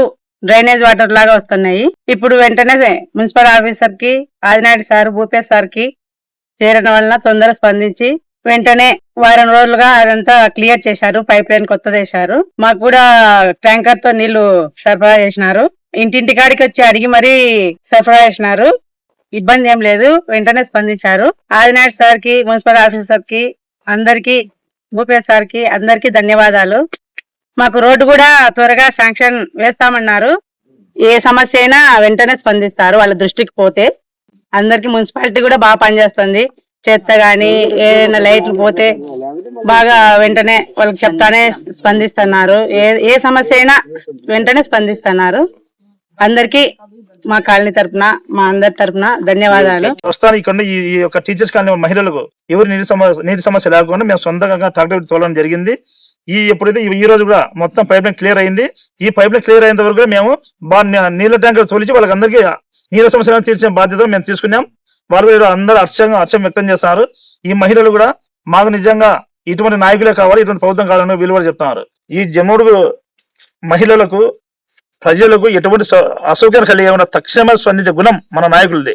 డ్రైనేజ్ వాటర్ లాగా వస్తున్నాయి. ఇప్పుడు వెంటనే మున్సిపల్ ఆఫీసర్ కి ఆదినాయుడు సార్, భూపేష్ సార్ కి చేరడం వలన తొందర స్పందించి వెంటనే వారం రోజులుగా అదంతా క్లియర్ చేశారు. పైప్ లైన్ కొత్తది వేశారు. మాకు కూడా ట్యాంకర్ తో నీళ్లు సరఫరా చేసినారు. ఇంటింటి కాడికి వచ్చి అడిగి మరీ సరఫరా చేసినారు. ఇబ్బంది ఏం లేదు, వెంటనే స్పందించారు. ఆదినాయుడు సార్ కి, మున్సిపల్ ఆఫీసర్ కి, అందరికి, భూపేష్ సార్ కి అందరికి ధన్యవాదాలు. మాకు రోడ్డు కూడా త్వరగా శాంక్షన్ వేస్తామన్నారు. ఏ సమస్య అయినా వెంటనే స్పందిస్తారు వాళ్ళ దృష్టికి పోతే. అందరికి మున్సిపాలిటీ కూడా బాగా పనిచేస్తుంది. చెత్త గాని ఏదైనా లైట్లు పోతే బాగా వెంటనే వాళ్ళకి చెప్తానే స్పందిస్తున్నారు. ఏ సమస్య అయినా వెంటనే స్పందిస్తున్నారు. అందరికి మా కాలనీ తరపున, మా అందరి తరపున ధన్యవాదాలు. ప్రస్తుతానికి ఇక్కడ ఈ యొక్క టీచర్స్ కాలనీ మహిళలకు ఎవరు నీటి సమస్య లేకుండా మేము సొంతంగా ట్రాక్టర్ తోలడం జరిగింది. ఎప్పుడైతే ఈ రోజు కూడా మొత్తం పైప్ లైన్ క్లియర్ అయింది. ఈ పైప్ లైన్ క్లియర్ అయినంత వరకు మేము నీళ్ళ ట్యాంకర్ తోలిచి వాళ్ళకి అందరికీ నీళ్ళ సమస్యలను తీర్చే బాధ్యత మేము తీసుకున్నాం. వాళ్ళు అందరూ హర్షం వ్యక్తం చేస్తున్నారు. ఈ మహిళలు కూడా మాకు నిజంగా ఇటువంటి నాయకులే కావాలి, ఇటువంటి ప్రభుత్వం కావాలని వీళ్ళు కూడా చెప్తున్నారు. ఈ జమ్మడుగు మహిళలకు, ప్రజలకు ఎటువంటి అసౌకర్యం కలిగే ఉన్న తక్షణమే స్పందించే గుణం మన నాయకులది.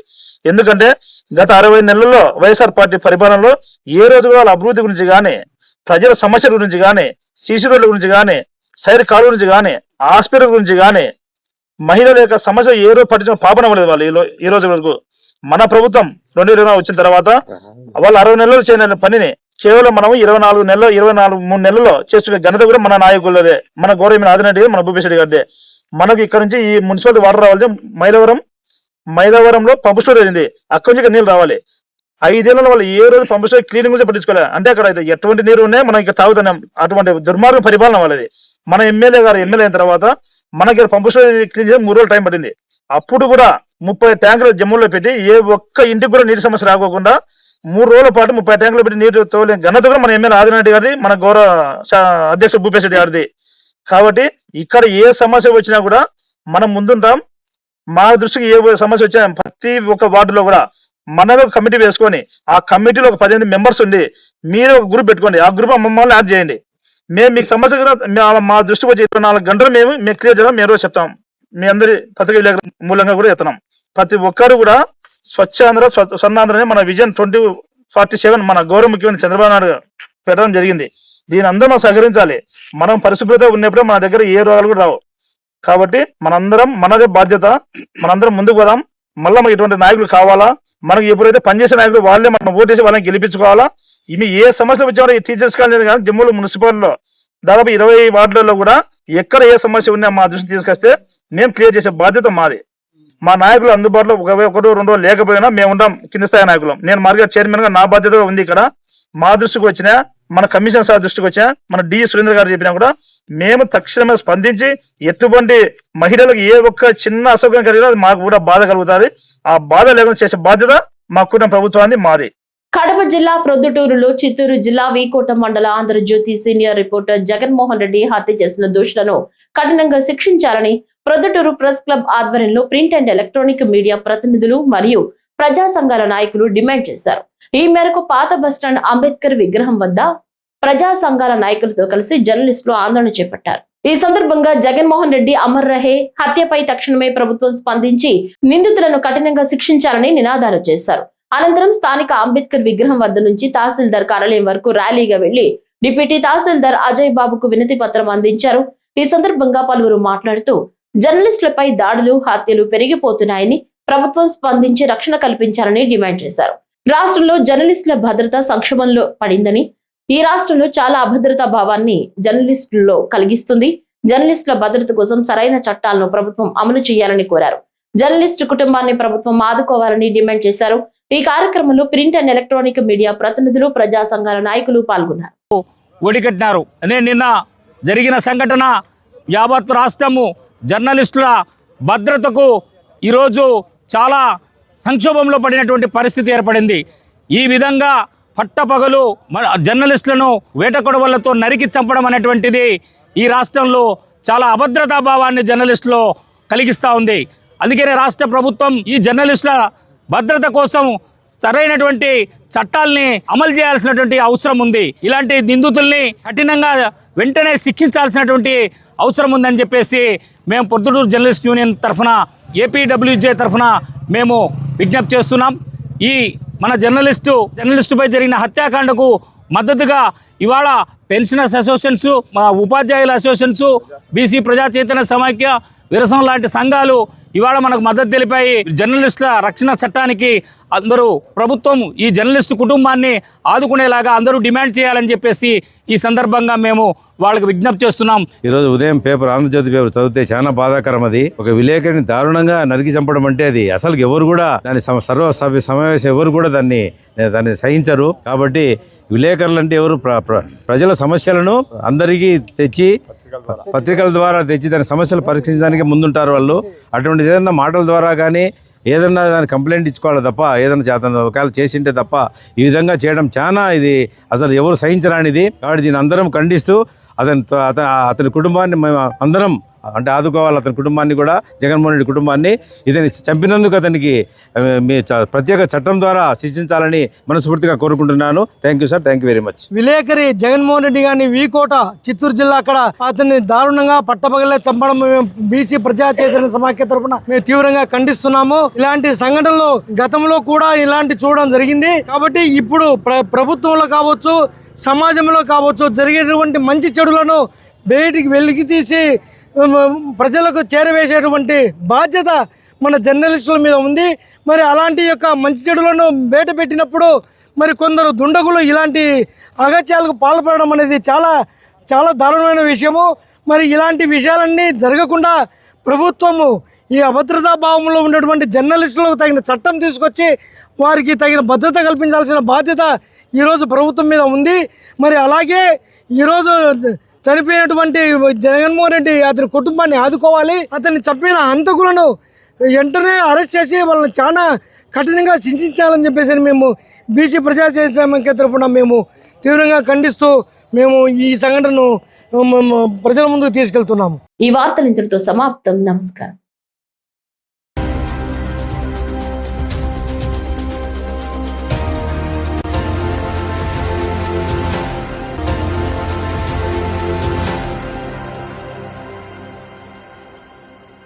ఎందుకంటే గత 60 నెలల్లో వైఎస్ఆర్ పార్టీ పరిపాలనలో ఏ రోజు వాళ్ళ అభివృద్ధి గురించి కానీ, ప్రజల సమస్యల గురించి కానీ, సీసీ రోడ్ల గురించి కానీ, సైడ్ కాలువ గురించి కానీ, హాస్పిటల్ గురించి కానీ, మహిళల యొక్క సమస్య ఏ రోజు పట్టించిన పాపన అవ్వలేదు వాళ్ళు. ఈ రోజు వరకు మన ప్రభుత్వం 2020 వచ్చిన తర్వాత వాళ్ళు 60 నెలలు చేయని పనిని కేవలం మనం 23 నెలల్లో చేస్తున్న ఘనత కూడా మన నాయకులదే, మన గౌరవమైన ఆదినారెడ్డి, మన భూపేష్ రెడ్డి గారిదే. మనకి ఇక్కడ నుంచి ఈ మున్సిపాలిటీ వాటర్ రావాలి. మైలవరంలో పంపు స్టోరేజ్ ఉంది, అక్కడి నుంచి నీళ్ళు రావాలి. 5 ఏళ్లలో వాళ్ళు ఏ రోజు పంపు స్టోరేజ్ క్లీనింగ్ గురించి పట్టించుకోలేదు. అంటే అక్కడ ఎటువంటి నీరు ఉన్నాయి మనం ఇక్కడ తాగుతున్నాం. అటువంటి దుర్మార్గం పరిపాలన వాళ్ళది. మన ఎమ్మెల్యే అయిన తర్వాత మనకి పంపు స్టోరేజ్ క్లీన్ చేసి 3 రోజులు టైం పట్టింది. అప్పుడు కూడా 30 ట్యాంకులు జమ్ముల్లో పెట్టి ఏ ఒక్క ఇంటికి కూడా నీటి సమస్య రాకోకుండా 3 రోజుల పాటు 30 ట్యాంకులు పెట్టి నీరు తోలే ఘనత కూడా మన ఎమ్మెల్యే ఆదినారెడ్డి గారిది, మన గౌరవ అధ్యక్షుడు భూపేష్ రెడ్డి గారిది. కాబట్టి ఇక్కడ ఏ సమస్య వచ్చినా కూడా మనం ముందుంటాం. మా దృష్టికి ఏ సమస్య వచ్చినా ప్రతి ఒక్క వార్డులో కూడా మనమే ఒక కమిటీ వేసుకొని ఆ కమిటీలో ఒక 18 మెంబర్స్ ఉండి మీరు ఒక గ్రూప్ పెట్టుకోండి. ఆ గ్రూప్ మమ్మల్ని యాడ్ చేయండి. మేము మీకు సమస్య మా దృష్టికి వచ్చి 24 గంటలు మేము క్లియర్ చేద్దాం. మేము రోజు చెప్తాం. మీ అందరి పత్రిక విలేకరుల మూలంగా కూడా చెప్తున్నాం. ప్రతి ఒక్కరు కూడా స్వచ్ఛాంధ్ర స్వర్ణాంధ్ర మన విజన్ 2047 మన గౌరవ ముఖ్యమంత్రి చంద్రబాబు నాయుడు పెట్టడం జరిగింది. దీని అందరూ మనం సహకరించాలి. మనం పరిశుభ్రత ఉన్నప్పుడే మన దగ్గర ఏ రోగాలు కూడా రావు. కాబట్టి మనందరం, మనదే బాధ్యత, మనందరం ముందుకు పోదాం. మళ్ళీ మనకి ఇటువంటి నాయకులు కావాలా? మనకి ఎప్పుడైతే పనిచేసే నాయకులు వాళ్ళే మనం ఓటేసి వాళ్ళని గెలిపించుకోవాలా. ఇవి ఏ సమస్యలు వచ్చామో ఈ టీచర్స్ కాలేజ్ కానీ జమ్మూలు మున్సిపాలిటీలో దాదాపు 20 వార్డులలో కూడా ఎక్కడ ఏ సమస్య ఉన్నా మా దృష్టి తీసుకొస్తే మేము క్లియర్ చేసే బాధ్యత మాది. మా నాయకులు అందుబాటులో 1-2 రోజులు లేకపోయినా మేము ఉంటాం. కింద స్థాయి నాయకులు. నేను మార్కెట్ చైర్మన్ గా నా బాధ్యత ఉంది. ఇక్కడ మా దృష్టికి వచ్చినా, మన కమిషన్ సార్ దృష్టికి వచ్చినా, మన డి సురేంద్ర గారు చెప్పినా కూడా మేము తక్షణమే స్పందించి ఎటువంటి మహిళలకు ఏ ఒక్క చిన్న అసౌకర్యం కలిగినా మాకు కూడా బాధ కలుగుతుంది. ఆ బాధ లేకుండా చేసే బాధ్యత మా కుటుంబ ప్రభుత్వాన్ని మాది. కడప జిల్లా ప్రొద్దుటూరులో చిత్తూరు జిల్లా వీకోట మండల ఆంధ్రజ్యోతి సీనియర్ రిపోర్టర్ జగన్మోహన్ రెడ్డి హత్య చేసిన దోషులను కఠినంగా శిక్షించాలని ప్రొద్దుటూరు ప్రెస్ క్లబ్ ఆధ్వర్యంలో ప్రింట్ అండ్ ఎలక్ట్రానిక్ మీడియా ప్రతినిధులు మరియు ప్రజా సంఘాల నాయకులు డిమాండ్ చేశారు. ఈ మేరకు పాత బస్టాండ్ అంబేద్కర్ విగ్రహం వద్ద ప్రజా సంఘాల నాయకులతో కలిసి జర్నలిస్టులు ఆందోళన చేపట్టారు. ఈ సందర్భంగా జగన్మోహన్ రెడ్డి అమర్ రహే, హత్యపై తక్షణమే ప్రభుత్వం స్పందించి నిందితులను కఠినంగా శిక్షించాలని నినాదాలు చేశారు. అనంతరం స్థానిక అంబేద్కర్ విగ్రహం వద్ద నుంచి తహసీల్దార్ కార్యాలయం వరకు ర్యాలీగా వెళ్లి డిప్యూటీ తహసీల్దార్ అజయ్ బాబుకు వినతి పత్రం అందించారు. ఈ సందర్భంగా పలువురు మాట్లాడుతూ జర్నలిస్టులపై దాడులు, హత్యలు పెరిగిపోతున్నాయని ప్రభుత్వం స్పందించి రక్షణ కల్పించాలని డిమాండ్ చేశారు. రాష్ట్రంలో జర్నలిస్టుల భద్రత సంక్షోభంలో పడిందని, ఈ రాష్ట్రంలో చాలా అభద్రతా భావాన్ని జర్నలిస్టుల్లో కలిగిస్తుంది. జర్నలిస్టుల భద్రత కోసం సరైన చట్టాలను ప్రభుత్వం అమలు చేయాలని కోరారు. జర్నలిస్టు కుటుంబాన్ని ప్రభుత్వం ఆదుకోవాలని డిమాండ్ చేశారు. ఈ కార్యక్రమంలో ప్రింట్ అండ్ ఎలక్ట్రానిక్ మీడియా ప్రతినిధులు, ప్రజా సంఘాల నాయకులు పాల్గొన్నారు. ఒడికట్టినారు. నిన్న జరిగిన సంఘటన యావత్ రాష్ట్రము జర్నలిస్టుల భద్రతకు ఈరోజు చాలా సంక్షోభంలో పడినటువంటి పరిస్థితి ఏర్పడింది. ఈ విధంగా పట్టపగలు జర్నలిస్టులను వేటకొడవలతో నరికి చంపడం అనేటువంటిది ఈ రాష్ట్రంలో చాలా అభద్రతా భావాన్ని జర్నలిస్టులో కలిగిస్తూ ఉంది. అందుకనే రాష్ట్ర ప్రభుత్వం ఈ జర్నలిస్టుల భద్రత కోసం సరైనటువంటి చట్టాలని అమలు చేయాల్సినటువంటి అవసరం ఉంది. ఇలాంటి నిందితుల్ని కఠినంగా వెంటనే శిక్షించాల్సినటువంటి అవసరం ఉందని చెప్పేసి మేము పొద్దుటూరు జర్నలిస్ట్ యూనియన్ తరఫున, ఏపీడబ్ల్యూజే తరఫున మేము విజ్ఞప్తి చేస్తున్నాం. ఈ మన జర్నలిస్టుపై జరిగిన హత్యాకాండకు మద్దతుగా ఇవాళ పెన్షనర్స్ అసోసియేషన్స్, ఉపాధ్యాయుల అసోసియేషన్స్, బీసీ ప్రజా చైతన్య సమాఖ్య, విరసం లాంటి సంఘాలు ఇవాళ మనకు మద్దతు తెలిపాయి. జర్నలిస్టుల రక్షణ చట్టానికి అందరూ ప్రభుత్వం ఈ జర్నలిస్టు కుటుంబాన్ని ఆదుకునేలాగా అందరూ డిమాండ్ చేయాలని చెప్పేసి ఈ సందర్భంగా మేము వాళ్ళకి విజ్ఞప్తి చేస్తున్నాం. ఈరోజు ఉదయం పేపర్, ఆంధ్రజ్యోతి పేపర్ చదివితే చాలా బాధాకరం. అది ఒక విలేకరిని దారుణంగా నరికి చంపడం అంటే అది అసలు ఎవరు కూడా దాని సర్వసభ్య సమావేశం ఎవరు కూడా దాన్ని సహించరు. కాబట్టి విలేకరులు అంటే ఎవరు ప్రజల సమస్యలను అందరికీ తెచ్చి పత్రికల ద్వారా తెచ్చి దాని సమస్యలు పరిష్కరించడానికి ముందుంటారు వాళ్ళు. అటువంటి ఏదైనా మాటల ద్వారా కానీ ఏదన్నా దాన్ని కంప్లైంట్ ఇచ్చుకోవాలి తప్ప, ఏదైనా చేతన ఒకవేళ చేసింటే తప్ప ఈ విధంగా చేయడం చాలా ఇది అసలు ఎవరు సహించరానిది. కాబట్టి దీన్ని అందరం ఖండిస్తూ అతని కుటుంబాన్ని మేము అందరం అంటే ఆదుకోవాలి. అతని కుటుంబాన్ని కూడా, జగన్మోహన్ రెడ్డి కుటుంబాన్ని ఇతని చంపినందుకు అతనికి ప్రత్యేక చట్టం ద్వారా శిక్షించాలని మనస్ఫూర్తిగా కోరుకుంటున్నాను. Thank you sir, thank you very much. విలేకరి జగన్మోహన్ రెడ్డి గారిని వీకోట చిత్తూరు జిల్లా అక్కడ అతన్ని దారుణంగా పట్టపగలే చంపడం మేము బీసీ ప్రజా చైతన్య సమాఖ్య తరఫున మేము తీవ్రంగా ఖండిస్తున్నాము. ఇలాంటి సంఘటనలు గతంలో కూడా ఇలాంటి చూడడం జరిగింది. కాబట్టి ఇప్పుడు ప్రభుత్వంలో కావచ్చు, సమాజంలో కావచ్చు, జరిగేటువంటి మంచి చెడులను బయటికి వెలికి తీసి ప్రజలకు చేరవేసేటువంటి బాధ్యత మన జర్నలిస్టుల మీద ఉంది. మరి అలాంటి యొక్క మంచి చెడులను బయట పెట్టినప్పుడు మరి కొందరు దుండగులు ఇలాంటి అగత్యాలకు పాల్పడడం అనేది చాలా చాలా దారుణమైన విషయము. మరి ఇలాంటి విషయాలన్నీ జరగకుండా ప్రభుత్వము ఈ అభద్రతా భావంలో ఉన్నటువంటి జర్నలిస్టులకు తగిన చట్టం తీసుకొచ్చి వారికి తగిన భద్రత కల్పించాల్సిన బాధ్యత ఈరోజు ప్రభుత్వం మీద ఉంది. మరి అలాగే ఈరోజు చనిపోయినటువంటి జగన్మోహన్ రెడ్డి అతని కుటుంబాన్ని ఆదుకోవాలి. అతన్ని చంపిన హంతకులను వెంటనే అరెస్ట్ చేసి వాళ్ళని చాలా కఠినంగా శిక్షించాలని చెప్పేసి మేము బీసీ ప్రజా చైతన్య తరఫున మేము తీవ్రంగా ఖండిస్తూ మేము ఈ సంఘటనను ప్రజల ముందుకు తీసుకెళ్తున్నాము. ఈ వార్తలు ఇంతటితో సమాప్తం. నమస్కారం.